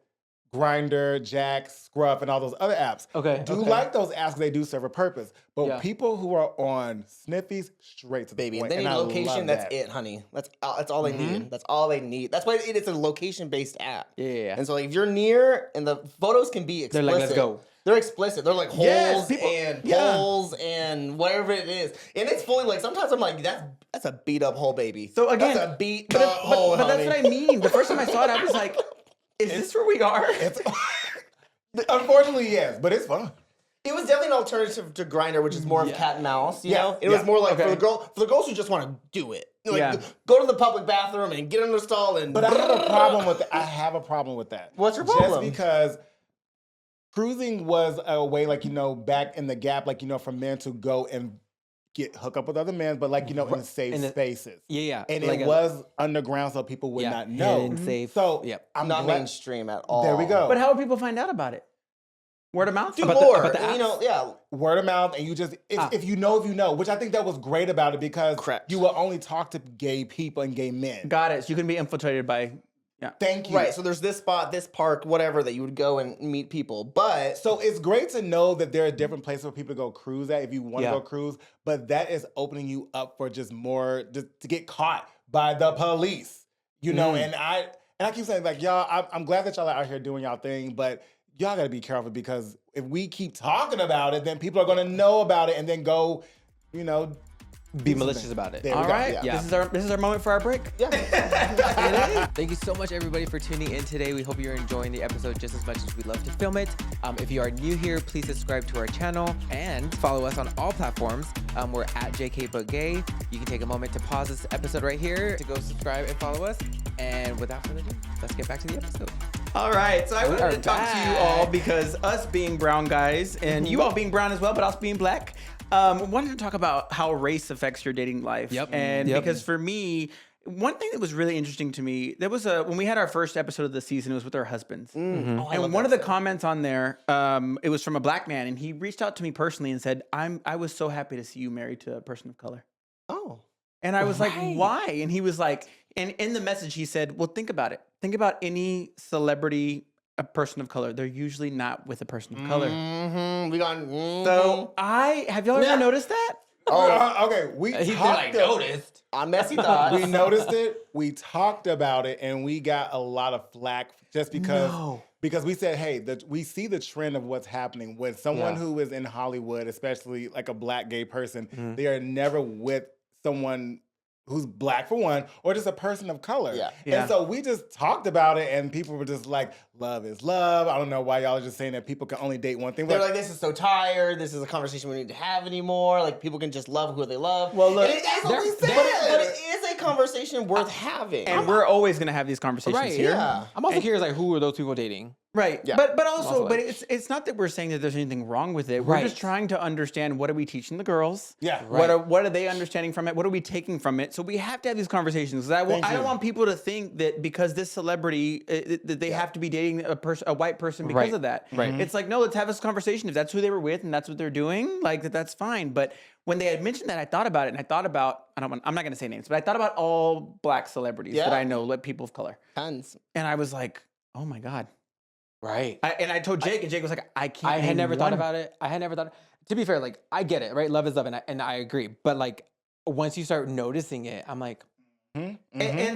Grindr, Jack, Scruff, and all those other apps. Okay, Do okay. like those apps 'cause they do serve a purpose. But Yeah. people who are on Sniffies, straight to the Baby, point. they need and I location. love That's that. it, honey. That's all they need. That's all they need. That's why it's a location-based app. Yeah. And so like, if you're near, and the photos can be explicit. They're like, let's go. They're explicit. They're like holes Yes, people- and yeah. poles and whatever it is. And it's fully like, sometimes I'm like, that's a beat up hole, baby. So again, that's a beat up hole, but that's honey. what I mean. The first time I saw it, I was like, "Is this where we are?" It's, unfortunately, yes, but it's fun. It was definitely an alternative to Grindr, which is more of cat and mouse. You know, it Yeah. was more like Okay. for the girls who just want to do it. Like, Yeah. go to the public bathroom and get in the stall and. But I have a problem with that. I have a problem with that. What's your Just problem? because cruising was a way, like, back in the gap, like, for men to go and hook up with other men, but like, in safe spaces. Yeah. And like it was underground, so people would not know. hidden, safe. So Yep. I'm not glad- mainstream at all. There we go. But how would people find out about it? Word of mouth? Do About more. the And, apps? yeah. Word of mouth, and you just if you know, which I think that was great about it because Correct. you will only talk to gay people and gay men. Got it. So you can be infiltrated by. Yeah. Thank you. Right. So there's this spot, this park, whatever that you would go and meet people. But So it's great to know that there are different places for people to go cruise at if you want to Yeah. go cruise, but that is opening you up for just to get caught by the police, And I keep saying, like, y'all, I'm glad that y'all are out here doing y'all thing, but y'all got to be careful because if we keep talking about it, then people are going to know about it and then go, Be malicious about it. There we All go. right. Yeah. This is our moment for our break. Thank you so much, everybody, for tuning in today. We hope you're enjoying the episode just as much as we love to film it. If you are new here, please subscribe to our channel and follow us on all platforms. We're at JKButGay. You can take a moment to pause this episode right here to go subscribe and follow us. And without further ado, let's get back to the episode. All right. So I We wanted are to talk to you back. all because us being brown guys and you all being brown as well, but us being black, wanted to talk about how race affects your dating life. Yep. And Yep. because for me, one thing that was really interesting to me, there was when we had our first episode of the season, it was with our husbands. Oh, I And love one that of the episode. comments on there, it was from a black man, and he reached out to me personally and said, I was so happy to see you married to a person of color. Oh. And I was like, Right. why? And he was like, and in the message, he said, well, think about it. Think about any celebrity, a person of color. They're usually not with a person of color. Mm-hmm. We got. So have y'all ever noticed that? Okay, we He's talked like, noticed. On messy thoughts. We noticed it. We talked about it, and we got a lot of flack just because we said, hey, we see the trend of what's happening when someone who is in Hollywood, especially like a black gay person, they are never with someone who's black for one, or just a person of color. Yeah. Yeah. And so we just talked about it, and people were just like, love is love. I don't know why y'all are just saying that people can only date one thing. They're like, this is so tired. This is a conversation we need to have anymore. Like, people can just love who they love. Well, look, And that's what we said. But it is a conversation worth having. And we're always going to have these conversations Right. here. Yeah. I'm also curious, like, who are those people dating? Right. Yeah. But also, Also, but like- it's not that we're saying that there's anything wrong with it. We're Right. just trying to understand, what are we teaching the girls? Yeah. What are they understanding from it? What are we taking from it? So we have to have these conversations. 'Cause I Thank don't you. want people to think that because this celebrity that they have to be dating a white person because Right. of that. Right. It's like, no, let's have this conversation. If that's who they were with and that's what they're doing, like that's fine. But when they had mentioned that, I thought about it, and I thought about I'm not going to say names, but I thought about all black celebrities Yeah. that I know, like people of color, Tons. and I was like, oh my god. Right. And I told Jake, and Jake was like, I can't. I had name never thought one. about it. I had never thought. To be fair, like, I get it, right? Love is love, and I agree. But like, once you start noticing it, I'm like, And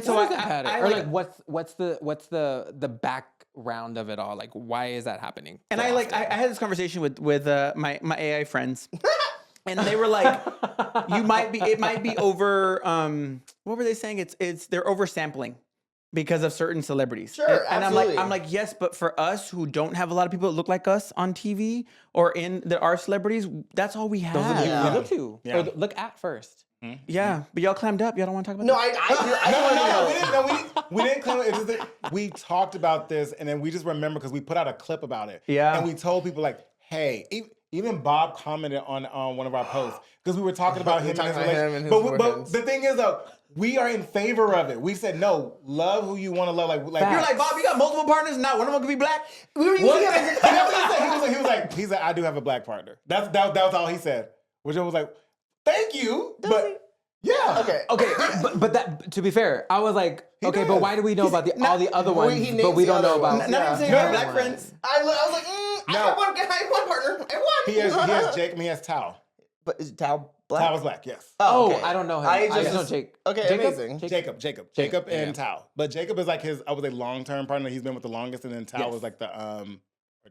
so what is I, that pattern? I Or like, like, what's the background of it all? Like, why is that happening? and so I like, often? I had this conversation with my AI friends, and they were like, it might be over. What were they saying? They're oversampling because of certain celebrities. Sure, and absolutely. I'm like, yes, but for us who don't have a lot of people that look like us on TV or that are celebrities, that's all we have. Those are the people Yeah. we look to, Yeah. or look at first. Yeah, but y'all clammed up. Y'all don't want to talk about No, that? I We didn't come. It's just that we talked about this, and then we just remember because we put out a clip about it. Yeah. And we told people like, hey, even Bob commented on one of our posts because we were talking about him and his talking about him relationship. and his But boyfriends. the thing is though, we are in favor of it. We said no, love who you want to love. Like You're like, Bob, you got multiple partners, and not one of them could be black. We were even What? He was like, I do have a black partner. That was all he said. Which I was like, thank you, but yeah, Okay. Okay, but that, to be fair, I was like, okay, does. but why do we know about all the other ones, he but names we the don't know other about? ones. Not Yeah. even saying No, my no, black no. friends. I was like, I No. have one partner. I won. He has Jake and he has Tao. But is Tao black? Tao was black, yes. Oh, okay. I don't know him. I I just know Jake. Okay, Jacob? amazing. Jacob and yeah. Tao. But Jacob is like I was a long-term partner. He's been with the longest, and then Tao Yes. was like the or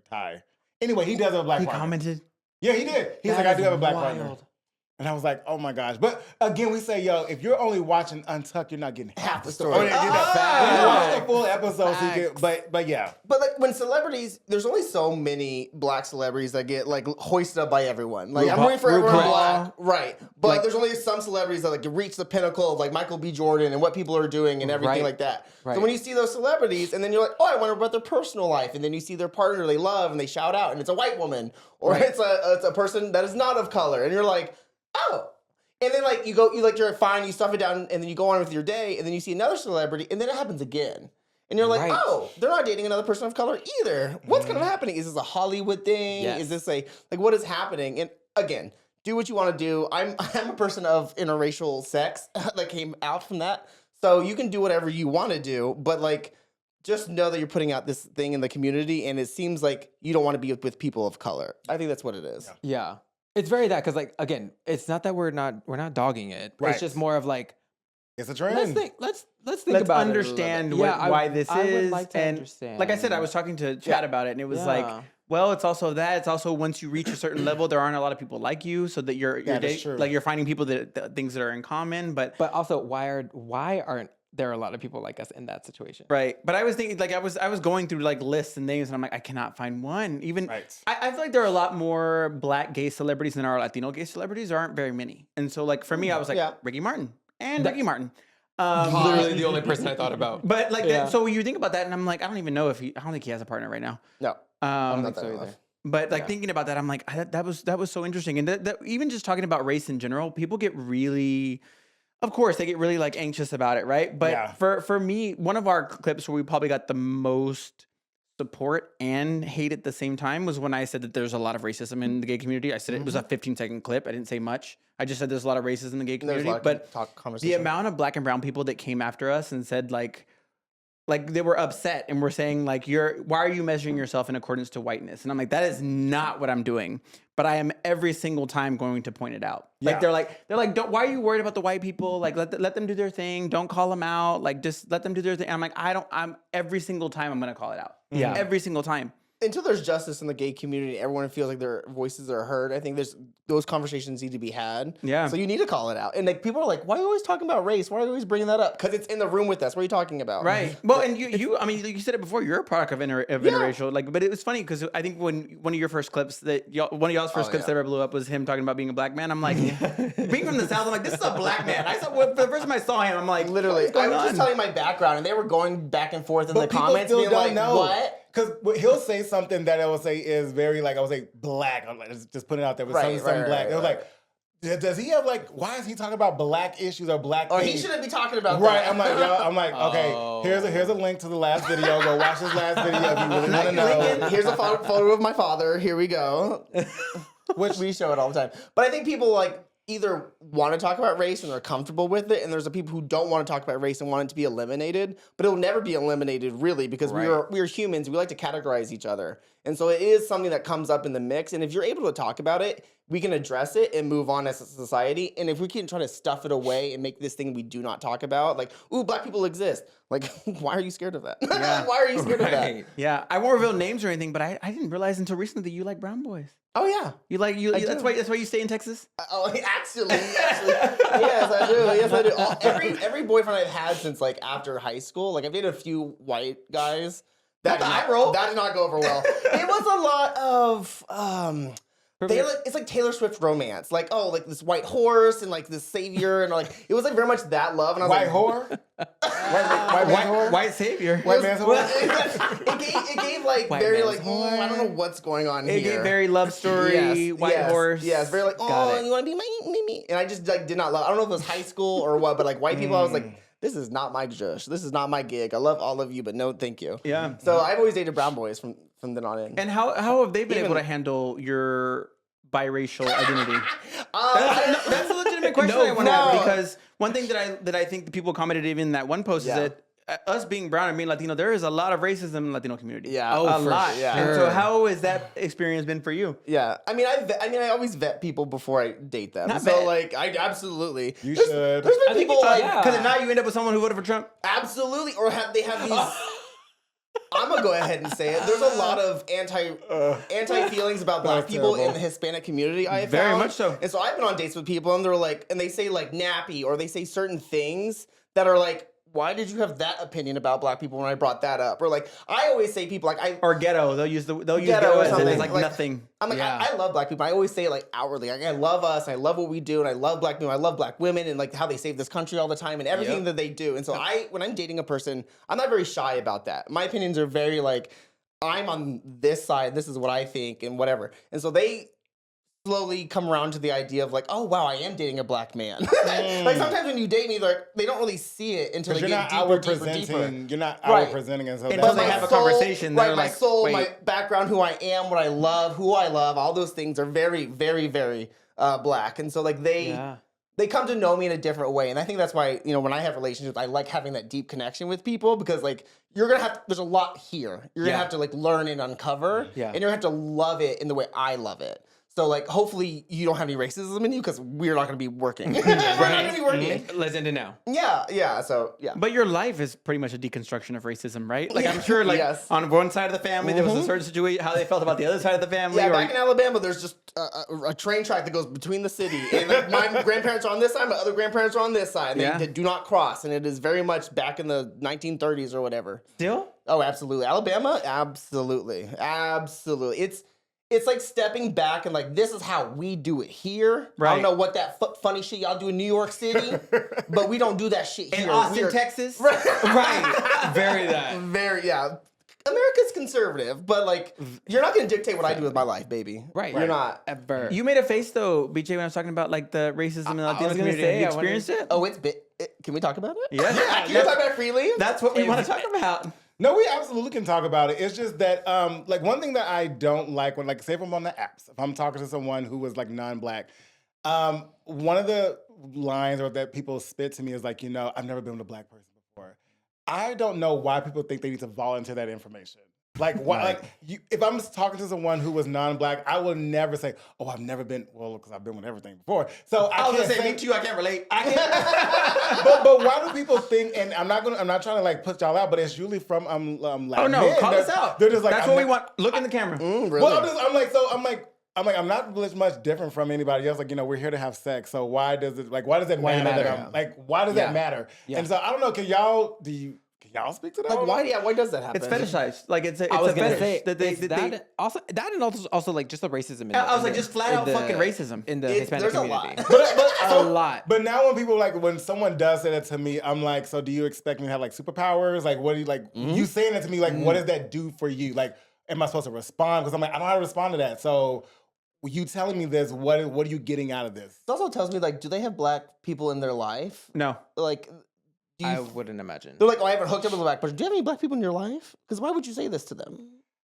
Ty. Anyway, he does have a black He partner. commented. Yeah, he did. He's like, I do have a black partner. And I was like, oh my gosh. But again, we say, yo, if you're only watching Untucked, you're not getting half the story. You watch the full episode, so you get, but yeah. But like when celebrities, there's only so many black celebrities that get like hoisted up by everyone. Like I'm waiting for everyone black, right? But like, there's only some celebrities that like reach the pinnacle of like Michael B. Jordan and what people are doing and everything like that. Right. So when you see those celebrities, and then you're like, oh, I wonder about their personal life, and then you see their partner they love and they shout out, and it's a white woman or it's a person that is not of color, and you're like, oh. And then like you're fine, you stuff it down, and then you go on with your day, and then you see another celebrity, and then it happens again. And you're like, oh, they're not dating another person of color either. What's kind of happening? Is this a Hollywood thing? Yes. Is this what is happening? And again, do what you want to do. I'm a person of interracial sex that came out from that. So you can do whatever you want to do, but like just know that you're putting out this thing in the community, and it seems like you don't want to be with people of color. I think that's what it is. Yeah. It's very that, because like again, it's not that we're not dogging it. Right. It's just more of like it's a trend. Let's think about understand it why this I is. Would like to understand. Like I said, I was talking to Chad about it, and it was like, well, it's also that. It's also once you reach a certain level, there aren't a lot of people like you, so that you're like you're finding people that things that are in common. But also, why aren't there are a lot of people like us in that situation? Right. But I was thinking, like, I was going through like lists and things, and I'm like, I cannot find one. Even I feel like there are a lot more black gay celebrities than there are Latino gay celebrities. There aren't very many. And so like for me, I was like, Ricky Martin and Ricky Martin. Literally the only person I thought about. But like so you think about that, and I'm like, I don't even know I don't think he has a partner right now. No. I don't think so either. But like thinking about that, I'm like, that was so interesting. And that even just talking about race in general, people get really, of course, they get really like anxious about it, right? But for me, one of our clips where we probably got the most support and hate at the same time was when I said that there's a lot of racism in the gay community. I said it was a 15-second clip. I didn't say much. I just said there's a lot of racism in the gay community. But the amount of black and brown people that came after us and said like they were upset and were saying like, why are you measuring yourself in accordance to whiteness? And I'm like, that is not what I'm doing. But I am every single time going to point it out. Like they're like, why are you worried about the white people? Like let them do their thing. Don't call them out. Like just let them do their thing. And I'm like, I'm every single time I'm gonna call it out. Yeah. Every single time. Until there's justice in the gay community, everyone feels like their voices are heard. I think those conversations need to be had. Yeah. So you need to call it out. And like people are like, why are you always talking about race? Why are you always bringing that up? Because it's in the room with us. What are you talking about? Right. Well, and you I mean, you said it before. You're a product of interracial. Like, but it was funny because I think when one of your first clips one of y'all's first clips that ever blew up was him talking about being a black man. I'm like, being from the South, I'm like, this is a black man. I saw for the first time I saw him, I'm like, literally, I was just telling my background, and they were going back and forth in the comments, being like, what? Because he'll say something that I will say is very like, I would say black. I'm like, just putting it out there with something black. It was like, does he have like, why is he talking about black issues or black things? He shouldn't be talking about that. I'm like, okay, here's a link to the last video. Go watch this last video if you really want to know. Here's a photo of my father. Here we go. Which we show it all the time. But I think people like either want to talk about race and they're comfortable with it, and there's the people who don't want to talk about race and want it to be eliminated, but it'll never be eliminated really because we are humans. We like to categorize each other. And so it is something that comes up in the mix. And if you're able to talk about it, we can address it and move on as a society. And if we can try to stuff it away and make this thing we do not talk about, like, ooh, black people exist. Like, why are you scared of that? Yeah. Why are you scared of that? Yeah. I won't reveal names or anything, but I didn't realize until recently that you like brown boys. Oh yeah, that's why you stay in Texas. Actually, yes, I do. Yes, I do. Every boyfriend I've had since like after high school, like I've dated a few white guys. That did not go over well. It was a lot of it's like Taylor Swift romance, like like this white horse and like this savior, and like it was like very much that love. And I was white whore, white savior, white man's whore. It gave like white very like I don't know what's going on here. It gave very love story, white horse. Yes, very like you want to be me, and I just like did not love. I don't know if it was high school or what, but like white people, I was like, this is not my jush. This is not my gig. I love all of you, but no, thank you. Yeah. So I've always dated brown boys from then on in. And how have they been able to handle your biracial identity? That's a legitimate question I want to have, because one thing that I think the people commented even in that one post is that us being brown and being Latino, there is a lot of racism in the Latino community. Yeah, a lot. Yeah. And so how has that experience been for you? Yeah, I mean, I always vet people before I date them. Like, I absolutely. You should. There's been people like because now you end up with someone who voted for Trump. Absolutely, or they have these. I'm gonna go ahead and say it. There's a lot of anti feelings about black That's people in terrible. the Hispanic community. I have Very found. much so. And so I've been on dates with people, and they're like, and they say like nappy, or they say certain things that are like, why did you have that opinion about black people when I brought that up? Or like, I always say people like Or ghetto. They'll use Ghetto ghetto or as if something. it's like Like, nothing. I'm like, Yeah. I love black people. I always say it like outwardly. Like, I love us. I love what we do. And I love black people. I love black women and like how they save this country all the time and everything that they do. And so when I'm dating a person, I'm not very shy about that. My opinions are very like, I'm on this side. This is what I think and whatever. And so they slowly come around to the idea of like, oh wow, I am dating a black man. Like sometimes when you date me, they don't really see it until they You're get not deeper, outward deeper, presenting. deeper. You're not Right. outward presenting, and so Until that's they why- have a conversation, Right, they're my like, soul, wait. my background, who I am, what I love, who I love, all those things are very, very, very black. And so like they come to know me in a different way. And I think that's why, when I have relationships, I like having that deep connection with people because like there's a lot here. You're gonna have to like learn and uncover. Yeah. And you're gonna have to love it in the way I love it. So like hopefully you don't have any racism in you because we're not gonna be working. We're not gonna be working. Listen to now. Yeah. So yeah. But your life is pretty much a deconstruction of racism, right? Like I'm sure, like Yes. on one side of the family, there was a certain situation, how they felt about the other side of the family. Yeah, or- back in Alabama, there's just a train track that goes between the city, and like, my grandparents are on this side, my other grandparents are on this side. And Yeah. they do not cross, and it is very much back in the 1930s or whatever. Still? Oh, absolutely, Alabama, absolutely. It's like stepping back and like this is how we do it here. I Right. don't know what that funny shit y'all do in New York City, but we don't do that shit here. In Austin, We're- Texas? Right. Very that. Very America's conservative, but like you're not gonna dictate what I do with my life, baby. Right. You're not. Ever. You made a face though, BJ, when I was talking about like the racism in the Latino was gonna community. say, Have you I wondered- experienced it? Oh, can we talk about it? Yeah. Can we talk about it freely? That's what we want to talk about. No, we absolutely can talk about it. It's just that, like, one thing that I don't like when, like, say if I'm on the apps, if I'm talking to someone who was like non-black, one of the lines or that people spit to me is like, I've never been with a black person before. I don't know why people think they need to volunteer that information. Like, why? Right. Like, if I'm talking to someone who was non-black, I will never say, "Oh, I've never been." Well, because I've been with everything before. So I was can't gonna say, me too. I can't relate. I can't. but why do people think? And I'm not trying to like put y'all out, but it's usually from Latin Oh no, men call that- us out. They're just like, that's I'm what we not- want. Look in the camera. Really? Well, I'm not much different from anybody else. Like, we're here to have sex. So why does it matter matter? that I'm like, why does that matter? Yeah. And so I don't know. Can y'all speak to that? Like, why does that happen? It's fetishized. Like it's a I was a gonna fetish say that they, it's that they that and also like just the racism. In I was in like, the- just flat in out the- fucking racism. in the It's- Hispanic there's a community. lot. A lot. But now when someone does say that to me, I'm like, so do you expect me to have like superpowers? Like, what do you like? You saying that to me, like, what does that do for you? Like, am I supposed to respond? Because I'm like, I don't know how to respond to that. So you telling me this, what are you getting out of this? It also tells me like, do they have black people in their life? no. Like, do you I wouldn't imagine. they're like, oh, I haven't hooked up with a black person. Do you have any black people in your life? Because why would you say this to them?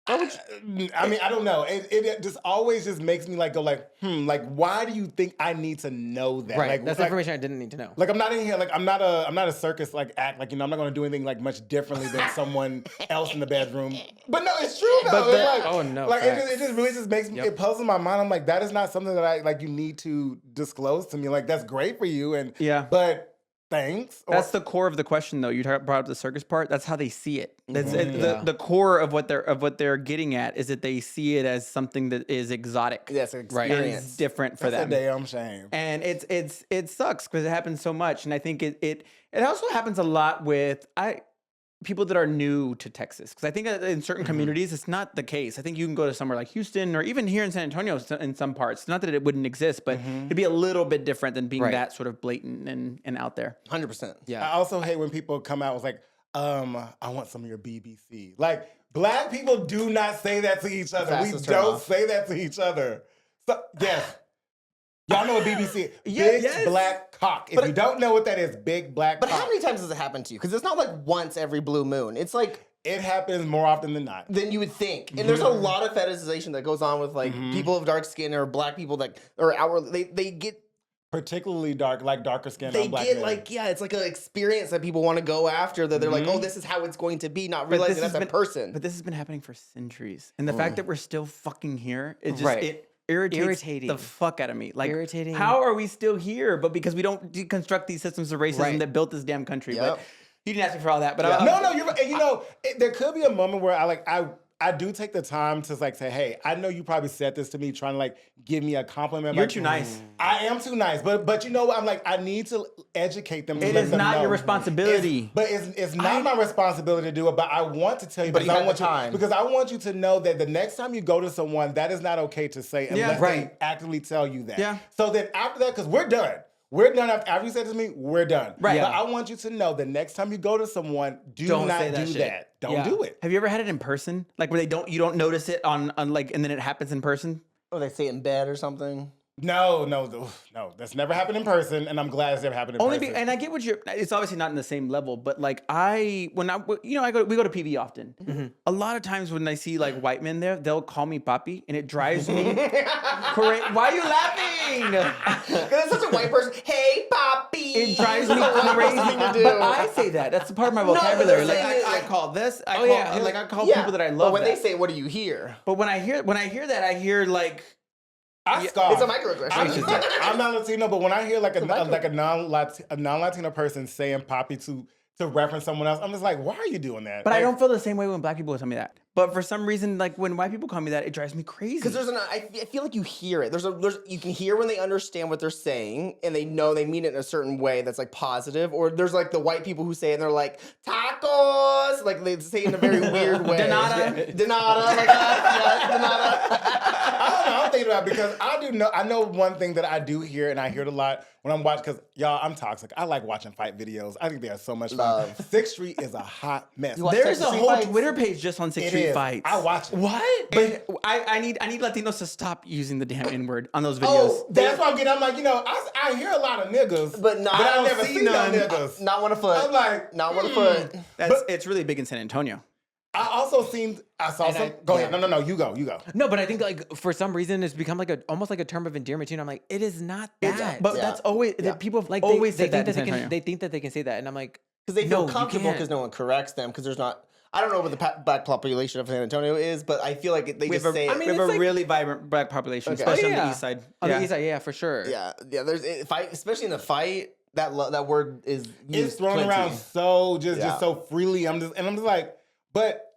Why would you? I mean, I don't know. It just always just makes me like go like, like, why do you think I need to know that? Right. Like, That's like, information I didn't need to know. Like I'm not in here. Like I'm not a circus like act. Like I'm not going to do anything like much differently than someone else in the bedroom. But no, it's true though. But It's the- like, oh, no, like facts. it just really just makes me. Yep. It puzzles my mind. I'm like, that is not something that I like. You need to disclose to me. Like that's great for you. And Yeah. but thanks. Or- That's the core of the question, though. You brought up the circus part. That's how they see it. That's Yeah. the core of what they're getting at is that they see it as something that is exotic. Yes, an Right. and experience. it's different for that's them. a damn shame. And it sucks because it happens so much. And I think it also happens a lot with people that are new to Texas. Because I think in certain communities, it's not the case. I think you can go to somewhere like Houston or even here in San Antonio in some parts. Not that it wouldn't exist, but it'd be a little bit different than being Right. that sort of blatant and out there. 100%. I Yeah. also hate when people come out with like, I want some of your BBC. Like, black people do not say that to each other. We Fastest turn don't off. say that to each other. So, yes. Y'all know what BBC is. Yeah, Big yes. black cock. If you don't know what that is, big black But cock. how many times does it happen to you? Because it's not like once every blue moon. It's like It happens more often than not. than you would think. And there's a lot of fetishization that goes on with like people of dark skin or black people that are outwardly they get Particularly dark, like darker skin they on black get men. like it's like an experience that people want to go after that they're like, oh, this is how it's going to be, not realizing this that's has a been- person. But this has been happening for centuries. And the fact that we're still fucking here, it just Right. it irritates Irritating. the fuck out of me. Like, Irritating. how are we still here? But because we don't deconstruct these systems of racism Right. that built this damn country. Yep. But You didn't ask me for all that, but No, you're right. And you know, there could be a moment where I do take the time to like say, hey, I know you probably said this to me trying to like give me a compliment. You're like, too nice. I am too nice, but you know what? I'm like, I need to educate them. To It let is them not know. your responsibility. It's not my responsibility to do it. But I want to tell you, But because you I have want the time. because I want you to know that the next time you go to someone, that is not okay to say unless right. they actively tell you that. Yeah. So then after that, because we're done. We're done after you said this to me. We're done. Right. But I want you to know the next time you go to someone, Don't not say that do shit. that. Don't do it. Have you ever had it in person? Like where you don't notice it on like, and then it happens in person? Or they say it in bed or something. No. That's never happened in person, and I'm glad it's never happened in person. And I get what it's obviously not in the same level, but like we go to PV often. Mm-hmm. A lot of times when I see like white men there, they'll call me papi, and it drives me crazy. Why are you laughing? Because it's such a white person. Hey, Poppy. It drives me White crazy. thing to do. But I say that. That's part of my but vocabulary. they're Like saying I it- call this. I call Yeah. people that I love. But when that. they say, what do you hear? But when I hear that, I hear like. I scoff. It's a microaggression. I'm not Latino, but when I hear like a micro- non-Latino person saying "papi" to reference someone else, I'm just like, why are you doing that? But I Like, don't feel the same way when black people tell me that. But for some reason, like when white people call me that, it drives me crazy. Because I feel like you hear it. You can hear when they understand what they're saying and they know they mean it in a certain way that's like positive. Or there's like the white people who say it and they're like tacos, like they say it in a very weird way. Donata. Donata, like that. I don't know. I'm thinking about it because I know one thing that I do hear, and I hear it a lot when I'm watching. Because y'all, I'm toxic. I like watching fight videos. I think they are so much fun. Love. Sixth Street is a hot mess. watch There's a Sixth Street whole fights? Twitter page just on Sixth It Street is. fights. I watch it. What? But I need Latinos to stop using the damn N word on those videos. Oh, That's what I'm getting. I'm like, I hear a lot of niggas, But not- I I don't never see see no none. niggas. Not one a foot. I'm like, Not one a foot. It's really big in San Antonio. I also saw some. Go ahead. No, you go. No, but I think like for some reason it's become like almost like a term of endearment too. And I'm like, it is not that. But Yeah. that's always Yeah. people like always they said that think in San that Antonio. they think that they can say that, and I'm like, Because they feel no, you comfortable can't. because no one corrects them because there's not. I don't know what the black population of San Antonio is, but I feel like they we just have a, say it. we have it's a like- really vibrant black population, Okay. especially Oh, on yeah. the east side. On the east side, yeah, for sure. Yeah. There's fight, especially in the fight. That word is It's used thrown plenty. around so just Yeah. so freely. I'm just like, but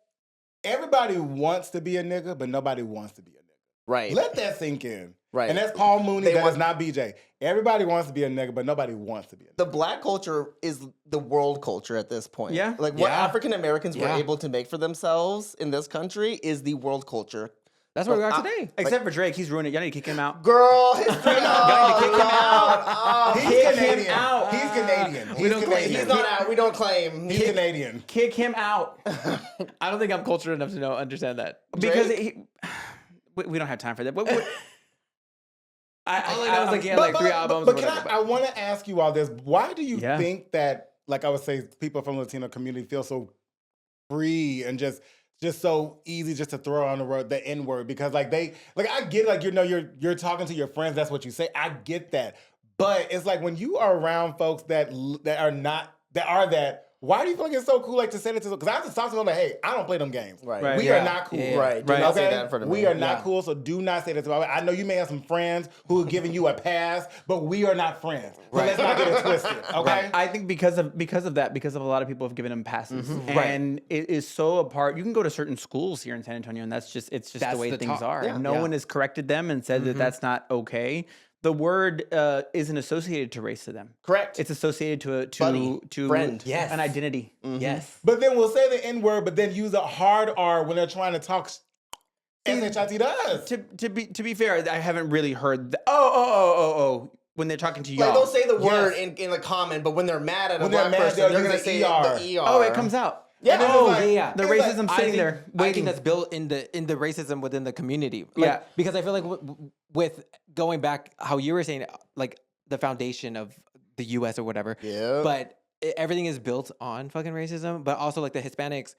everybody wants to be a nigga, but nobody wants to be a nigga. Right. Let that sink in. Right. And that's Paul Mooney. They That want- is not BJ. Everybody wants to be a nigga, but nobody wants to be a nigga. The black culture is the world culture at this point. Yeah. Like what Yeah. African Americans were Yeah. able to make for themselves in this country is the world culture. That's where we are I- today. Except for Drake, he's ruined it. Y'all need to kick him out. Girl, history. Y'all need to kick him out. Oh, He's Kick him Canadian. out. He's Canadian. He's don't claim Canadian. he's not out. We don't claim. He's Canadian. Kick him out I don't think I'm cultured enough to understand that. because Drake? we don't have time for that. But All I know is like he had like 3 albums. But or can whatever, I want to ask you all this. Why do you Yeah. think that, like I would say, people from the Latino community feel so free and just so easy just to throw on the N word? Because I get it, like you're talking to your friends, that's what you say. I get that. But it's like when you are around folks that are that, why do you feel like it's so cool to say that to them? Because I have to talk to them like, hey, I don't play them games. Right. We Yeah. are not cool. Yeah. Right. Do Right. not say that in front of me. We are not Yeah. cool, so do not say that to me. I know you may have some friends who are giving you a pass, but we are not friends. So let's not get it twisted, okay? I think because of that, because of a lot of people have given him passes, Right. and it is so apart. You can go to certain schools here in San Antonio, and it's just That's the way the things talk. are. Yeah. No Yeah. one has corrected them and said that that's not okay. The word isn't associated to race to them. Correct. It's associated Buddy, to friend. Yes. an identity. Yes. But then we'll say the N word, but then use a hard R when they're trying to talk SHIT to us. To be fair, I haven't really heard. Oh. When they're talking to y'all. Like they'll say the word Yes. in the comment, but when they're mad at a When they're black mad, person, they'll they're use going the to say ER. the ER. Oh, it comes out. Yeah, and then Oh, it's like- yeah. The it's like- racism I sitting think, there I waiting. think that's built in the racism within the community. Yeah. Because I feel like with going back how you were saying, like the foundation of the U.S. or whatever. Yeah. But everything is built on fucking racism. But also like the Hispanics,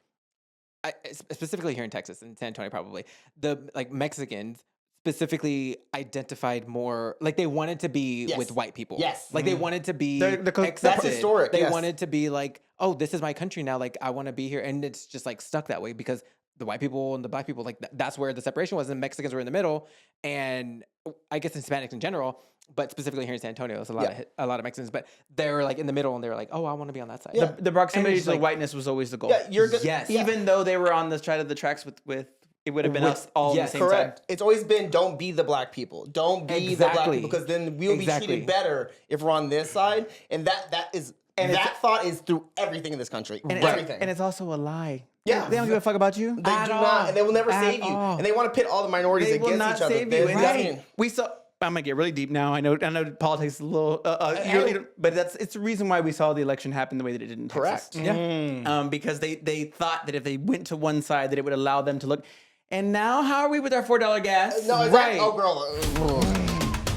specifically here in Texas and San Antonio, probably the like Mexicans specifically identified more like they wanted to be Yes. with white people. Yes. Like they wanted to be They're accepted. That's historic, They yes. wanted to be like, oh, this is my country now. Like I want to be here, and it's just like stuck that way because the white people and the black people, like that's where the separation was, and Mexicans were in the middle, and I guess Hispanics in general, but specifically here in San Antonio, there's a lot of Mexicans, but they were like in the middle, and they were like, oh, I want to be on that side. Yeah. The proximity to the like- whiteness was always the goal. Yeah, you're good. Yes. Even though they were on the side of the tracks with it would have been us all on the same Correct. side. It's always been don't be the black people. Don't be the black Exactly. people because then we'll be Exactly. treated better if we're on this side. And that thought is through everything in this country. And Everything. and it's also a lie. Yeah. They don't give a fuck about you. They do not, and they will never At save you. all. And they want to pit all the minorities They will against not each other. save They- you. they- Right. We saw. I'm gonna get really deep now. I know politics is a little, but it's the reason why we saw the election happen the way that it did in Texas. Correct. Yeah. Because they thought that if they went to one side, that it would allow them to look. And now, how are we with our $4 gas? No, it's right. oh, girl.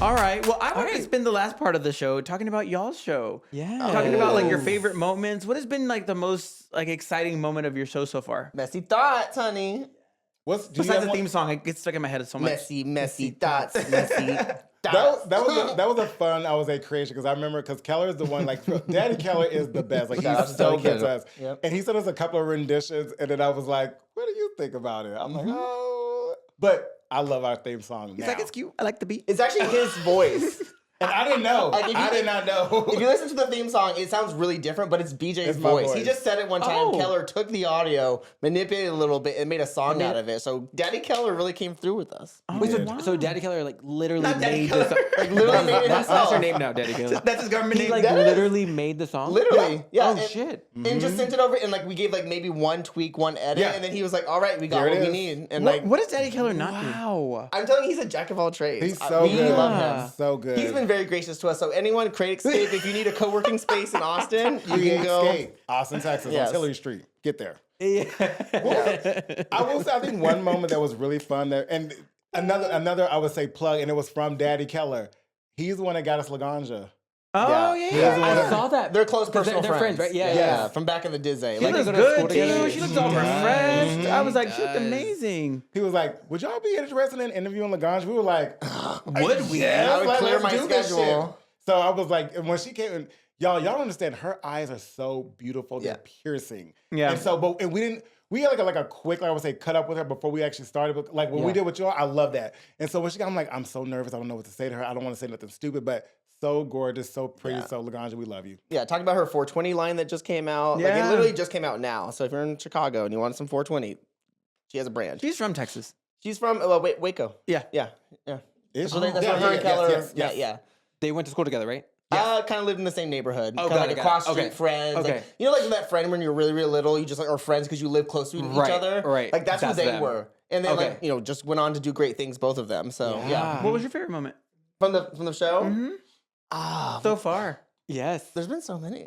All right. Well, I want to right. spend the last part of the show talking about y'all's show. Yeah. Talking about like your Ooh. favorite moments. What has been like the most like exciting moment of your show so far? Messy thoughts, honey. Do you Besides have the one- theme song, it gets stuck in my head so much. Messy thoughts. Messy That thoughts. that was a fun, I would say, creation because I remember because Keller is the one like Daddy Keller is the best. Like Shout out he's to so Daddy good to Keller. us. Yep. And he sent us a couple of renditions, and then I was like, "What do you think about it?" I'm like, "Oh," but I love our theme song. It's like it's cute. I like the beat. It's actually his voice. and I didn't know. Like, if you- I did not know. If you listen to the theme song, it sounds really different, but it's BJ's It's my voice. He voice. just said it one time. Oh. Keller took the audio, manipulated it a little bit, and made a song out of it. So Daddy Keller really came through with us. Wait, so, wow. so Daddy Keller like literally Not Daddy made Keller. the song. Like literally made it That's himself. her name now, Daddy Keller. That's his government He name. like That is- literally made the song. Literally, yeah. Oh and, shit. And just sent it over, and like we gave like maybe one tweak, one edit, Yeah. and then he was like, "All right, we got There it what we is. need." And What does Daddy Keller not do? Wow. I'm telling you, he's a jack of all trades. He's so we good. love him. So good. He's been very gracious to us. So anyone, Create Escape, if you need a co-working space in Austin, you can go. Escape, Austin, Texas, Yes. on Tillery Street. Get there. Yeah. I will say, I think one moment that was really fun there, and another I would say plug, and it was from Daddy Keller. He's the one that got us Laganja. Oh Yeah. yeah. I saw that. They're close personal they're friends, right? Yeah, yeah, yeah. from back in the Disney. She Like, looks they go to school good together. too. She looks all She refreshed. does. I was like, she looked Does. amazing. He was like, "Would y'all be interested in interviewing Laganja?" We were like, Would we? "Yes, I would like, clear let's my do this schedule." shit." So I was like, and when she came in, y'all don't understand. Her eyes are so beautiful. They're piercing. Yeah. And so, but we had like a quick, like I would say, cut up with her before we actually started. But like when we Yeah. did with y'all, I love that. And so when she got, I'm like, I'm so nervous. I don't know what to say to her. I don't want to say nothing stupid, but so gorgeous, so pretty. So Laganja, we love you. Yeah, talking about her 420 line that just came out. Like, Yeah. it literally just came out now. So if you're in Chicago and you want some 420, she has a brand. She's from Texas. She's from Waco. Yeah. Yeah. Is So she? that's Yeah, where her yeah, and Keller. yes, yes. Yeah. They went to school together, right? Kind of lived in the same neighborhood. Oh, Kind of got like it, got across it. street Okay. friends. Okay. Like, you know, like that friend when you're really, really little, you just like are friends because you live close to each Right, other. right. Like that's who That's they them. were. And then Okay. like, you know, just went on to do great things, both of them. So yeah. What was your favorite moment From the show? Mm-hmm. So far? Yes. There's been so many.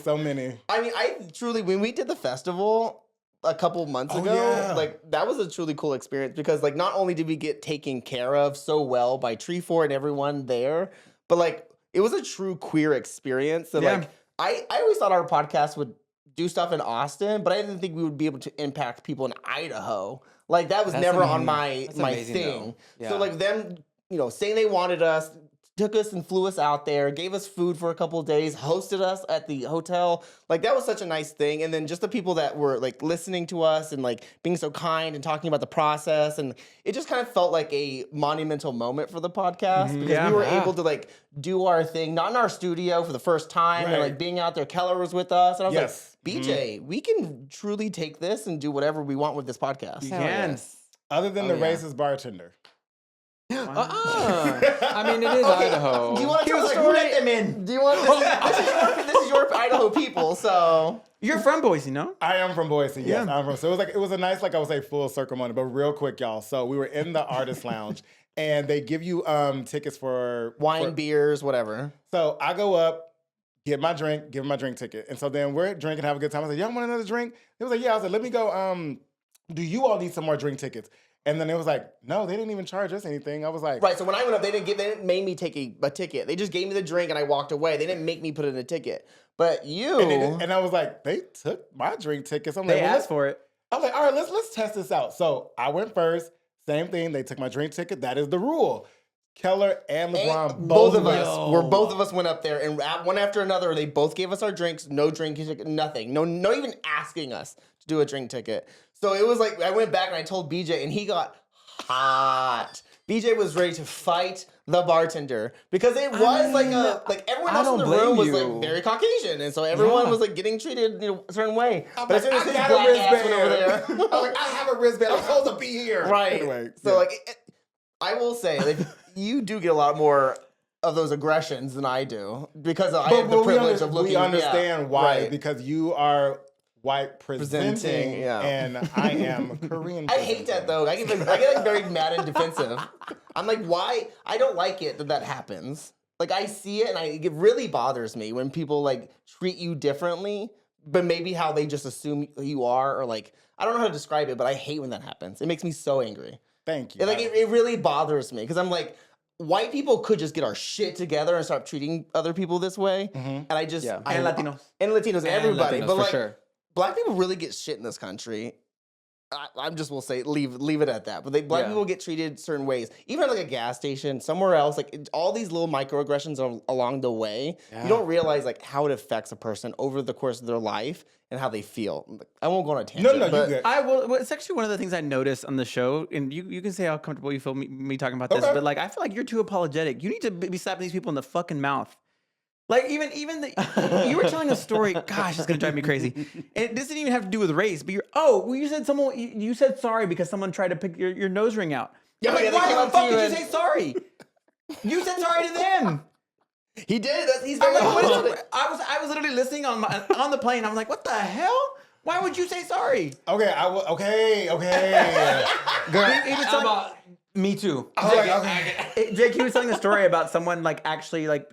So many. I mean, I truly, when we did the festival a couple months ago, yeah. like that was a truly cool experience because like not only did we get taken care of so well by Tree4 and everyone there, but like it was a true queer experience. That Yeah. like I always thought our podcast would do stuff in Austin, but I didn't think we would be able to impact people in Idaho. Like that was That's never on amazing. my That's my amazing, thing. though. So Yeah. like them, you know, saying they wanted us, took us and flew us out there, gave us food for a couple of days, hosted us at the hotel. Like that was such a nice thing. And then just the people that were like listening to us and like being so kind and talking about the process. And it just kind of felt like a monumental moment for the podcast because Yeah. we were Yeah. able to like do our thing, not in our studio for the first time and Right. like being out there. Keller was with us. And I was Yes. like, BJ, we can truly take this and do whatever we want with this podcast. You Hell can. yes. Other than Oh, the yeah. racist bartender. I mean, it is Okay, Idaho. Do you want to He tell was the like, who story? let them in? Do you want this is your Idaho people, so You're from Boise, no? I am from Boise. Yes, Yeah. I'm from. So it was a nice, like I would say, full circle moment. But real quick, y'all. So we were in the artist lounge, and they give you tickets for wine, for- beers, whatever. So I go up, get my drink, give them my drink ticket, and so then we're drinking, have a good time. I said, "Y'all want another drink?" They was like, "Yeah." I was like, "Let me go. Do you all need some more drink tickets?" And then it was like, "No, they didn't even charge us anything." I was like, Right. So when I went up, they didn't make me take a ticket. They just gave me the drink and I walked away. They didn't make me put in a ticket. But you, And I was like, they took my drink tickets. I'm They like, well, asked for it. I was like, all right, let's test this out. So I went first. Same thing. They took my drink ticket. That is the rule. Keller and LeBron, and both of us, Yo. both of us went up there, and one after another, they both gave us our drinks. No drink ticket, nothing. No, not even asking us to do a drink ticket. So it was like I went back and I told BJ, and he got hot. BJ was ready to fight the bartender because it was like everyone else in the room was like very Caucasian, and so everyone was like getting treated a certain way. But as soon as his black ass went over there, I'm like, I have a wristband. I'm supposed to be here. Right. Anyway, so I will say, like, you do get a lot more of those aggressions than I do because I have the privilege of looking. We understand why right. because you are white presenting and I am Korean. I hate that though. I get like very mad and defensive. I'm like, why? I don't like it that happens. Like I see it and it really bothers me when people like treat you differently, but maybe how they just assume you are, or like I don't know how to describe it, but I hate when that happens. It makes me so angry. Thank you. Like it really bothers me because I'm like, white people could just get our shit together and start treating other people this way, and I just and Latinos and everybody, Latinos, but for like sure. Black people really get shit in this country. I just will say leave it at that. But black people get treated certain ways, even at like a gas station, somewhere else. Like all these little microaggressions along the way, you don't realize like how it affects a person over the course of their life and how they feel. I won't go on a tangent. No, but you good. I will. Well, it's actually one of the things I noticed on the show, and you can say how comfortable you feel me talking about this, but like I feel like you're too apologetic. You need to be slapping these people in the fucking mouth. Like even you were telling a story. Gosh, it's gonna drive me crazy. And this didn't even have to do with race. But you said sorry because someone tried to pick your nose ring out. Yeah, like, they why came the up to fuck you did and- you say sorry? You said sorry to them. he did. He's I'm very like, what is apologetic. it? I was literally listening on the plane. I was like, what the hell? Why would you say sorry? Okay, okay. Girl, he was How telling, about me too? Jake, he was telling a story about someone like actually like.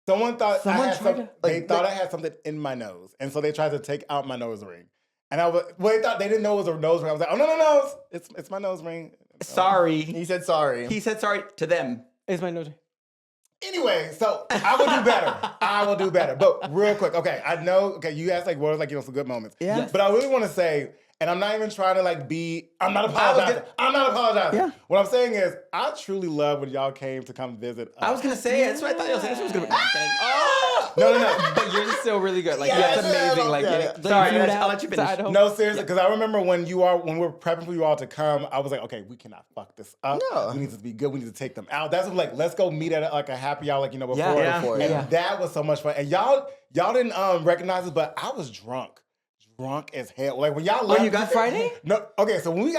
Someone thought Someone I had tried some, to- they thought I had something in my nose, and so they tried to take out my nose ring. And they thought they didn't know it was a nose ring. I was like, oh no, it's my nose ring. Sorry. He said sorry. He said sorry to them. It's my nose. Anyway, so I will do better. But real quick, okay, I know. Okay, you asked like what was like some good moments. Yeah. Yes. But I really want to say. And I'm not even trying to like I'm not apologizing. I'm not apologizing. Yeah. What I'm saying is, I truly love when y'all came to come visit us. I was gonna say it. That's what I thought. This was gonna be. No. But you're still really good. Like Yes, that's amazing. Like yeah. Sorry, food I'll let you finish. outside home. No, seriously, because I remember when we were prepping for you all to come, I was like, okay, we cannot fuck this up. No. We need to be good. We need to take them out. That's like, let's go meet at like a happy hour, like before. Yeah. And that was so much fun. And y'all didn't recognize it, but I was drunk as hell. Like when y'all left. Oh, you got Friday? No. Okay, so when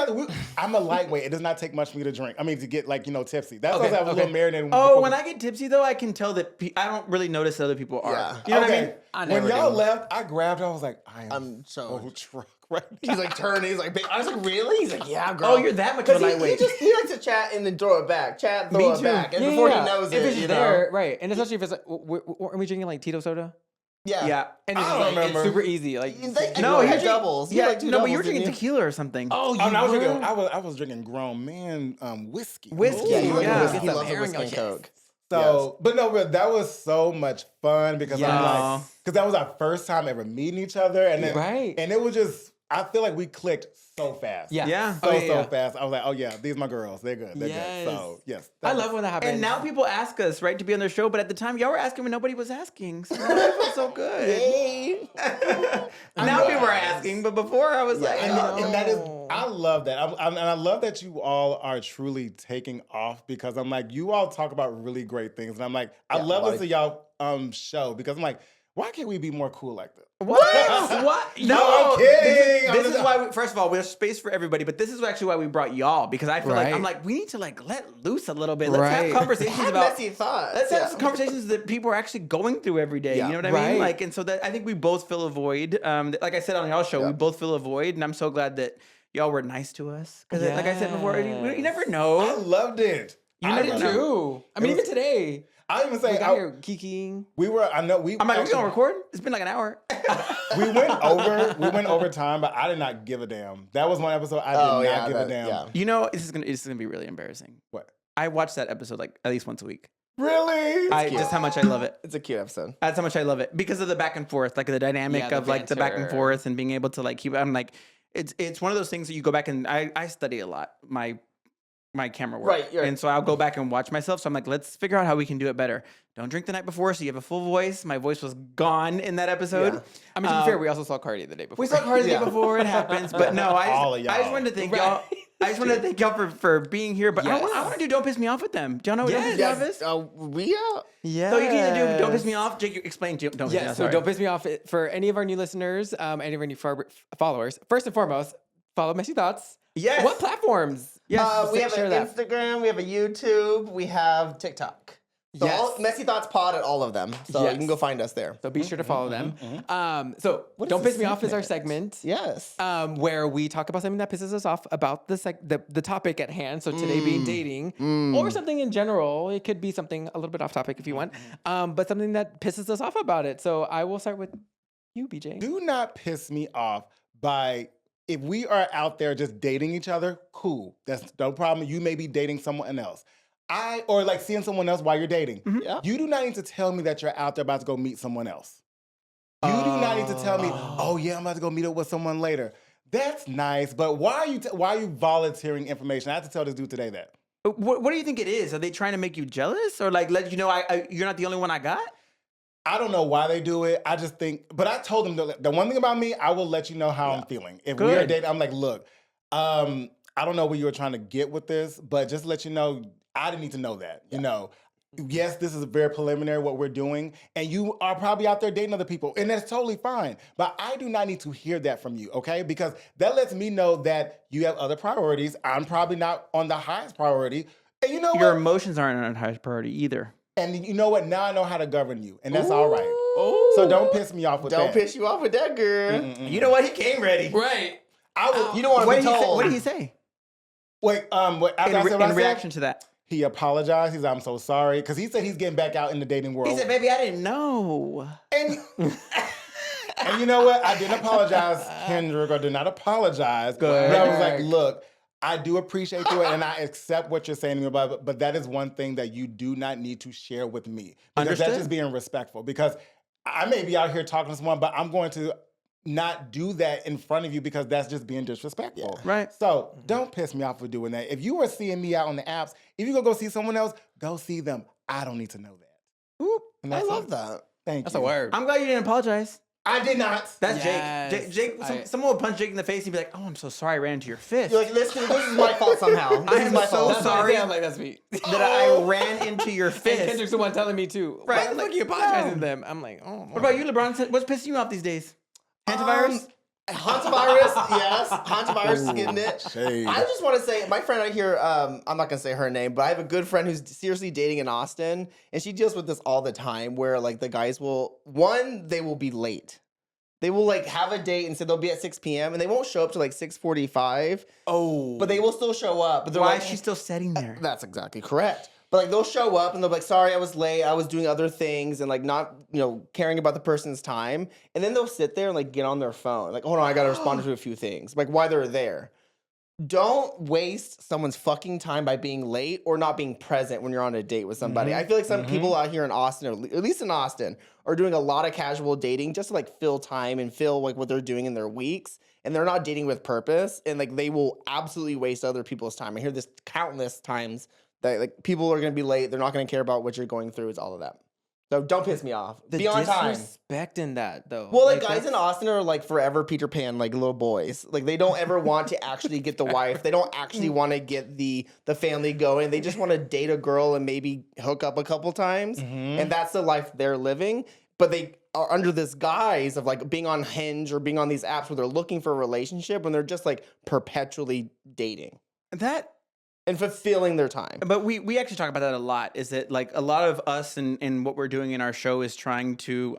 I'm a lightweight. It does not take much for me to drink. I mean, to get like tipsy. That's why I was a little marinated. Oh, when I get tipsy though, I can tell that I don't really notice that other people are. Yeah. You know what I mean? I When never y'all do. left, I grabbed her. I was like, I'm so drunk right now. He's like turning. He's like, I was like, really? He's like, yeah, girl. Oh, you're that much of a Because lightweight. he likes to chat and then throw it back. Chat and throw it too. back. And Yeah, before yeah. he knows if it, it's you there, know. right? And especially if it's like, are we drinking like Tito soda? Yeah. Yeah. And it's, I don't like, remember. it's super easy. Like No, you you're doubles. You Yeah, like two no, but you were doubles, drinking didn't you? tequila or something. oh, you Oh, no, were? I was drinking grown man whiskey. Whiskey. Yeah, he likes Yeah. a whiskey. He Get some loves a herring whiskey and on coke. So, but no, but that was so much fun because Yeah. because that was our first time ever meeting each other, and then, Right. and it was just I feel like we clicked so fast. Yeah. Yeah. So Oh, yeah. fast. I was like, oh yeah, these are my girls. They're good. They're Yes. good. So yes, I love when that happens. And now people ask us, right, to be on their show, but at the time, y'all were asking when nobody was asking. So I feel so good. Yay. Now people are asking, but before I was like, And that is, I love that. And I love that you all are truly taking off because I'm like, you all talk about really great things. And I'm like, I love like- this to y'all show because I'm like, why can't we be more cool like this? what? What? No, I'm kidding. This is why, first of all, there's space for everybody, but this is actually why we brought y'all because I feel like, I'm like, we need to like let loose a little bit. Let's have Right. conversations Have about. messy thoughts. Let's have Yeah. some conversations that people are actually going through every day. Yeah. You know what I mean? Right. Like, and so that I think we both fill a void. Like I said on y'all show, we both fill a void, and I'm so glad that y'all were nice to us because, like I said before, you never I know. loved it. You I never did know. too. I mean, It was- even today. I even say We got here kikiing. we were. I know we. I'm like, are we actually- gonna record? It's been like an hour. We went over time, but I did not give a damn. That was one episode I did not give a damn. Yeah. You know, this is gonna be really embarrassing. What? I watch that episode like at least once a week. Really? Just how much I love it. It's a cute episode. That's how much I love it because of the back and forth, like the dynamic Yeah, the of like the back and banter. forth and being able to like keep. I'm like, it's one of those things that you go back and I study a lot. My my camera work. Right, And so I'll go back and watch myself. So I'm like, let's figure out how we can do it better. Don't drink the night before, so you have a full voice. My voice was gone in that episode. Yeah. I mean, to be fair, we also saw Cardi the day before. We saw Cardi the day before. It happens, but no, All of y'all. I just wanted to thank y'all. I just wanted to thank y'all for being here. But I want to do Don't Piss Me Off with them. Do y'all know what Don't Piss Me Off is? Yeah. So you can either do Don't Piss Me Off. Jake, explain Don't Piss Me Off. So sorry. don't piss me off. For any of our new listeners, any of our new followers, first and foremost, follow Messy Thoughts. Yes. What platforms? Yes. We have share an that. Instagram, we have a YouTube, we have TikTok. So Yes. Messy Thoughts Pod at all of them. So Yes. you can go find us there. So be sure to follow them. So What is Don't the Piss Me Off is our segment? segment. Yes. Where we talk about something that pisses us off about the topic at hand. So today being dating or something in general. It could be something a little bit off topic if you want, but something that pisses us off about it. So I will start with you, BJ. Do not piss me off by if we are out there just dating each other, cool. That's no problem. You may be dating someone else. Or like seeing someone else while you're dating. Yeah. You do not need to tell me that you're out there about to go meet someone else. You do not need to tell me, oh yeah, I'm about to go meet up with someone later. That's nice, but why are you volunteering information? I have to tell this dude today that. What do you think it is? Are they trying to make you jealous or like let you know you're not the only one I got? I don't know why they do it. I just think, but I told them the one thing about me, I will let you know how I'm feeling. If we are Good. dating, I'm like, look, I don't know where you were trying to get with this, but just to let you know, I didn't need to know that. You know, yes, this is very preliminary what we're doing, and you are probably out there dating other people, and that's totally fine. But I do not need to hear that from you, okay? Because that lets me know that you have other priorities. I'm probably not on the highest priority. And you know Your what? emotions aren't on highest priority either. And you know what? Now I know how to govern you, and that's all right. So don't piss me off with Don't that. piss you off with that, girl. You know what? He came ready. Right. I would, You don't want to What be did he say? told. What did he say? wait, after I said what I In said, reaction to that, he apologized. He said, I'm so sorry. Because he said he's getting back out in the dating world. he said, "Baby, I didn't know." and, and you know what? I didn't apologize, Kendrick. I did not apologize. Good. But I was like, look, I do appreciate you and I accept what you're saying to me about it, but that is one thing that you do not need to share with me. Because that's Understood. just being respectful. Because I may be out here talking to someone, but I'm going to not do that in front of you because that's just being disrespectful. Right. So don't piss me off for doing that. If you were seeing me out on the apps, if you go see someone else, go see them. I don't need to know that. Oop, And I that's love it. that. Thank That's you. a word. I'm glad you didn't apologize. I did not. That's Yes. Jake. Jake. Someone would punch Jake in the face and be like, "Oh, I'm so sorry, I ran into your fist." You're like, this is my fault somehow. This I is am my so fault. sorry. I'm like, that's me. that I ran into your And fist. Kendrick's the one telling me too. Right, Why the like, fuck you apologizing no. to them? I'm like, oh. What about you, LeBron? What's pissing you off these days? Hantavirus? Hantavirus, yes. Hantavirus is getting it. Shade. I just want to say, my friend out here, I'm not going to say her name, but I have a good friend who's seriously dating in Austin, and she deals with this all the time where, like, the guys will, they will be late. They will, like, have a date and say they'll be at 6 p.m., and they won't show up till, like, 6:45, Oh. but they will still show up. But they're Why like, is she still sitting there? That's exactly correct. But like they'll show up and they'll be like, sorry, I was late. I was doing other things and like not, caring about the person's time. And then they'll sit there and like get on their phone. Like, hold on, I gotta respond to a few things. Like why they're there. Don't waste someone's fucking time by being late or not being present when you're on a date with somebody. I feel like some people out here in Austin, or at least in Austin, are doing a lot of casual dating just to like fill time and fill like what they're doing in their weeks. And they're not dating with purpose. And like they will absolutely waste other people's time. I hear this countless times that like people are gonna be late. They're not gonna care about what you're going through. It's all of that. So don't piss me off. The Be on time. disrespect in that though. Well, like guys in Austin are like forever Peter Pan, like little boys. Like they don't ever want to actually get the wife. They don't actually want to get the family going. They just want to date a girl and maybe hook up a couple times, and that's the life they're living. But they are under this guise of like being on Hinge or being on these apps where they're looking for a relationship when they're just like perpetually dating That and fulfilling their time. But we actually talk about that a lot. Is that like a lot of us and what we're doing in our show is trying to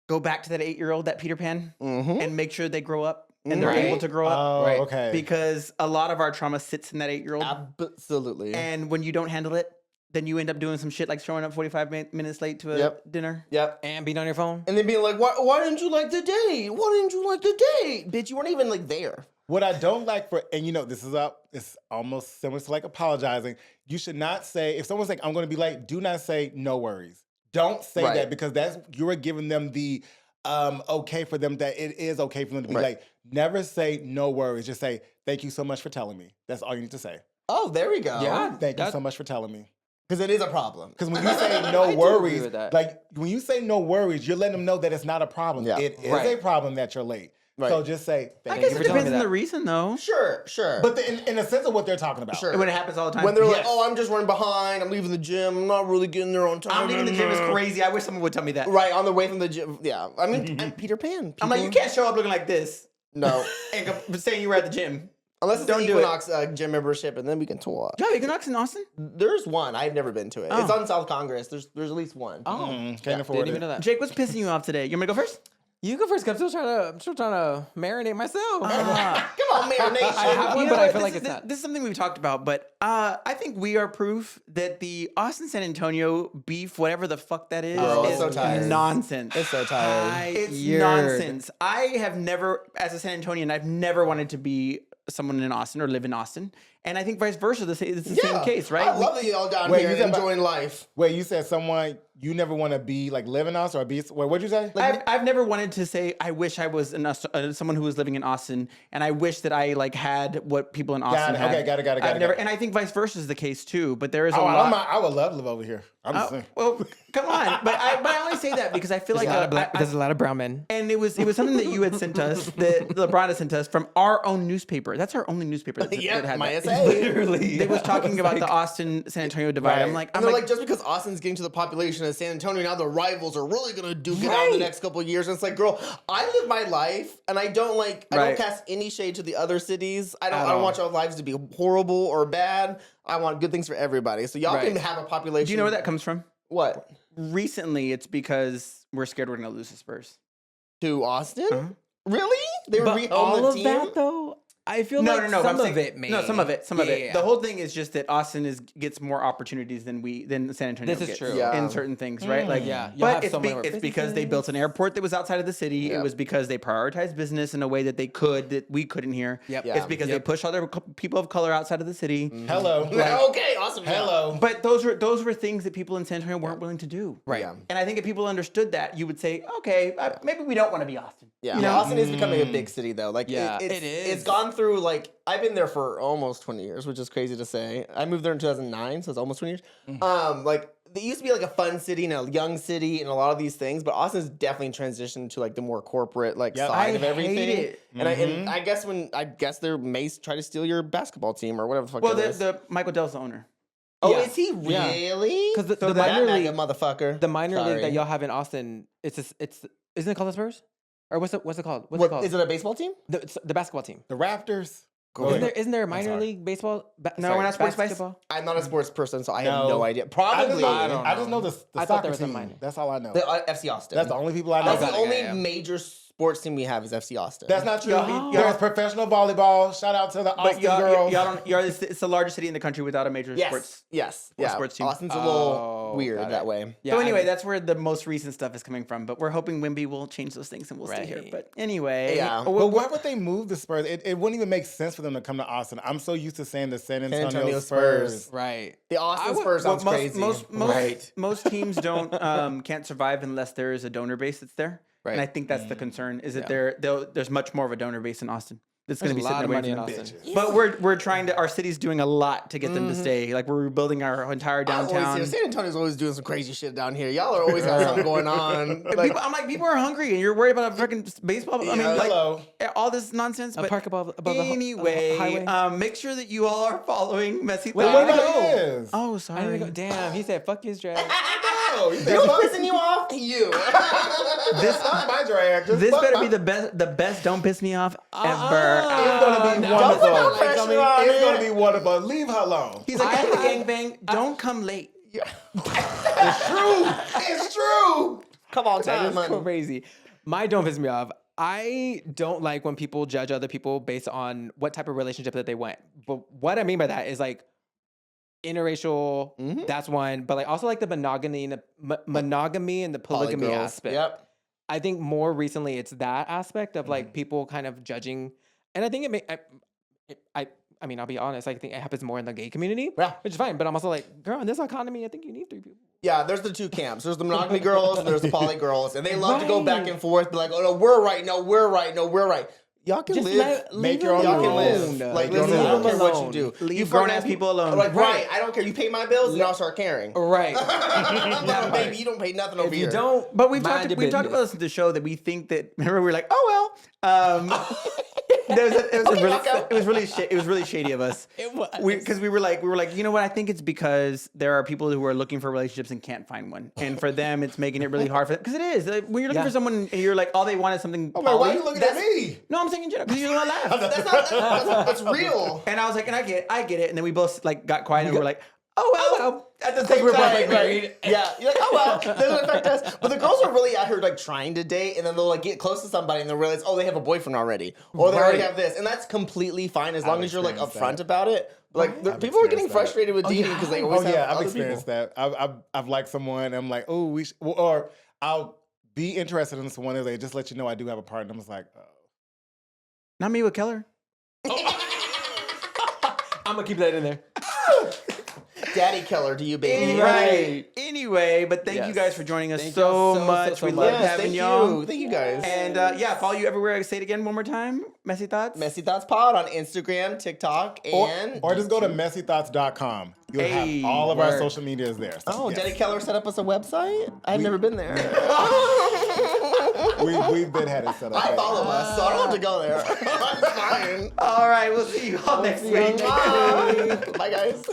go back to that 8-year-old, that Peter Pan, and make sure they grow up and they're Right. able to grow up. Oh, Right. okay. Because a lot of our trauma sits in that 8-year-old. Absolutely. And when you don't handle it, then you end up doing some shit like showing up 45 minutes late to a Yep. dinner. Yep. and being on your phone. And then being like, why didn't you like the date? Why didn't you like the date? Bitch, you weren't even like there. What I don't like this is it's almost similar to like apologizing. You should not say, if someone's like, I'm going to be late, do not say no worries. Don't say Right. that because you are giving them the okay for them that it is okay for them to be Right. late. Never say no worries. Just say, thank you so much for telling me. That's all you need to say. Oh, there we go. Yeah. Thank you so much for telling me. Because it is a problem. Because when you say no I do agree worries, with that. like when you say no worries, you're letting them know that it's not a problem. Yeah. It is Right. a problem that you're late. Right. So just say, I thank guess you it for telling depends me on that. the reason, though. Sure. But in the sense of what they're talking about. Sure. When it happens all the time. When they're like, Yes. oh, I'm just running behind. I'm leaving the gym. I'm not really getting there on time. I'm leaving the gym is crazy. I wish someone would tell me that. Right, on the way from the gym. Yeah. I mean, I'm Peter Pan. I'm like, you can't show up looking like this No. and saying you were at the gym. Unless it's Don't the do it. Equinox gym membership, and then we can talk. Do you have Equinox in Austin? There's one. I've never been to it. It's on South Congress. There's at least one. Oh, Can't afford didn't it. even know that. Jake, what's pissing you off today? You want me to go first? You go first. 'Cause I'm still trying to marinate myself. Come on, marination. I have one, You know but I what? feel like This- it's not. This is something we've talked about, but I think we are proof that the Austin San Antonio beef, whatever the fuck that is, Girl, I'm is so tired. nonsense. It's so tired. It's Tired. nonsense. I have never, as a San Antonian, I've never wanted to be someone in Austin or live in Austin, and I think vice versa. It's the same case, right? I love that y'all down Wait, here you talking about- enjoying life. Wait, you said someone you never want to be like live in Austin or be? Wait, what'd you say? I've never wanted to say I wish I was someone who was living in Austin, and I wish that I like had what people in Austin it. had. Okay, got it. I've never, and I think vice versa is the case too. But there is a Oh, lot. I would love to live over here. I'm just saying. Well, come on, but I only say that because I feel like There's a lot of brown men. and it was something that you had sent us, that LeBron had sent us from our own newspaper. That's our only newspaper that, Yeah, that had my that. SA. Literally. It was talking about the Austin San Antonio divide. Right. I'm like, And they're like, just because Austin's getting to the population of San Antonio, now the rivals are really gonna duke it out in the next couple of years. And it's like, girl, I live my life, and I don't I Right. don't cast any shade to the other cities. I At don't all. want y'all lives to be horrible or bad. I want good things for everybody. So y'all Right. can have a population. do you know where that comes from? What? Recently, it's because we're scared we're gonna lose the Spurs. To Austin? Uh-huh. Really? They would But re-own all the of team? that though, I feel No, like no, no. some I'm of saying, it, maybe. No, some of it. Some of it. Yeah. The whole thing is just that Austin gets more opportunities than San Antonio This is gets true. Yeah. in certain things, right? Like, Yeah. You'll but have it's, so many more it's because they built an airport that was outside of the city. Yeah. It was because they prioritized business in a way that we couldn't here. Yep. Yeah. It's because they pushed other people of color outside of the city. Hello. Okay, awesome. Hello. But those were things that people in San Antonio weren't willing to do. Right. Yeah. And I think if people understood that, you would say, okay, maybe we don't want to be Austin. Yeah, You know? Austin is becoming a big city though. Like, Yeah, it's, it is. It's gone through I've been there for almost 20 years, which is crazy to say. I moved there in 2009, so it's almost 20 years. It used to be like a fun city and a young city and a lot of these things, but Austin's definitely transitioned to like the more corporate side I of everything. hate it. And I guess they may try to steal your basketball team or whatever the fuck. Well, it is. the Michael Dell's the owner. Oh, Yeah. is he Yeah. really? Because the that minor league, MAGA motherfucker. the minor league Sorry. that y'all have in Austin, it's isn't it called the Spurs? Or what's it called? What's it What called? is it? A baseball team? The basketball team. The Raptors. Isn't there a minor sorry. league baseball? No, we're not sports bias. basketball. I'm not a sports person, so I have No. no idea. I just Probably know, I don't I just know the I thought soccer there was a team. minor. That's all I know. the FC Austin. That's the only people I know. That's the got it, only yeah. major sports team we have is FC Austin. That's not true. Y'all- There's professional volleyball. Shout out to the But Austin girls. it's the largest city in the country without a major sports. Yes. or Yeah. sports team. Austin's a Oh, little weird got that it. way. Yeah, So anyway, that's where the most recent stuff is coming from. But we're hoping Wimby will change those things and we'll stay here. Right. But anyway, Yeah. But why would they move the Spurs? It wouldn't even make sense for them to come to Austin. I'm so used to saying the San Antonio, Spurs. right. The Austin I would- Spurs sounds most, crazy. most teams don't can't survive unless there is a donor base that's there. Right. And I think that's the concern is that there's much more of a donor base in Austin. That's going to There's be a lot sitting of away money from in them. Austin. But we're trying to. Our city's doing a lot to get them to stay. Like we're rebuilding our entire I always downtown. hear San Antonio's always doing some crazy shit down here. Y'all are always got something going on. Like, I'm like, people are hungry, and you're worried about a freaking baseball. I mean, Yeah. like Hello. all this nonsense. A But park above the anyway, highway. make sure that you all are following Messy Wait, Thoughts. where did What it go? it is? Oh, I sorry. didn't go. Damn, he said, "Fuck his drag." Oh, you who's think fuck- pissing you off? You. fuck my drag. Just This fuck better my- be the best. Don't piss me off ever. It's gonna be Don't wonderful. put no It's pressure gonna be- on it's it. gonna be wonderful. Leave her alone. He's like, I hey, had- gangbang, don't come late. It's true. It's true. Come on, That time, is man. crazy. My don't piss me off. I don't like when people judge other people based on what type of relationship that they went. But what I mean by that is like interracial. That's one. But like also like the monogamy and the polygamy Polygirls. aspect. Yep. I think more recently it's that aspect of like people kind of judging, and I think it may. I mean, I'll be honest. I think it happens more in the gay community, Yeah. which is fine. But I'm also like, girl, in this economy, I think you need 3 people. Yeah, there's the two camps. There's the monogamy girls and there's the poly girls. And they love to go back Right. and forth, be like, oh, no, we're right. No, we're right. No, we're right. Y'all can Just live. make leave your own Y'all can rules. live. Like, Leave listen, I them don't care what alone. you do. Leave You grown-ass fucking- people alone. Like, right. I don't care. You pay my bills, and I'll start caring. Right. No, baby, you don't pay nothing over If here. you don't, But we've mind talked your about business. this in the show that we think that remember we were like, oh well. It was really shady of us. It was. Because we were like, you know what? I think it's because there are people who are looking for relationships and can't find one, and for them, it's making it really hard for them. Because it is like, when you're looking for someone and you're like, all they want is something. I'm like, why are poly, you looking at me? No, I'm saying in general because you don't laugh. That's real. And I was like, and I get it. And then we both like got quiet and we were like, oh well. At the same we're both, time, like, married. Yeah, you're like, oh well, doesn't affect us. But the girls are really out here like trying to date, and then they'll like get close to somebody and they'll realize, oh, they have a boyfriend already, or they already Right. have this, and that's completely fine as long as you're like experienced upfront that. about it. But, like I've people are getting experienced that. frustrated with dating because they always Oh have yeah, I've other experienced people. that. I've liked someone. And I'm like, oh, or I'll be interested in someone. And they just let you know I do have a partner. I'm just like, oh. not me with Keller. I'm gonna keep that in there. Daddy killer to you, baby. Anyway, but thank you Yes. guys for joining us Thank so y'all so much. We much. love Yes, having thank y'all. you. Thank you guys. And follow you everywhere. Say it again one more time. Messy Thoughts. Messy Thoughts Pod on Instagram, TikTok, and Or just go to messythoughts.com. You'll Hey, have all of our word. social medias there. So, Oh, yes. Daddy Keller set up us a website? I've never been there. We've been had it set up. I follow us, so I don't have to go there. I'm fine. All right, we'll see you all next week. Bye. Bye, guys.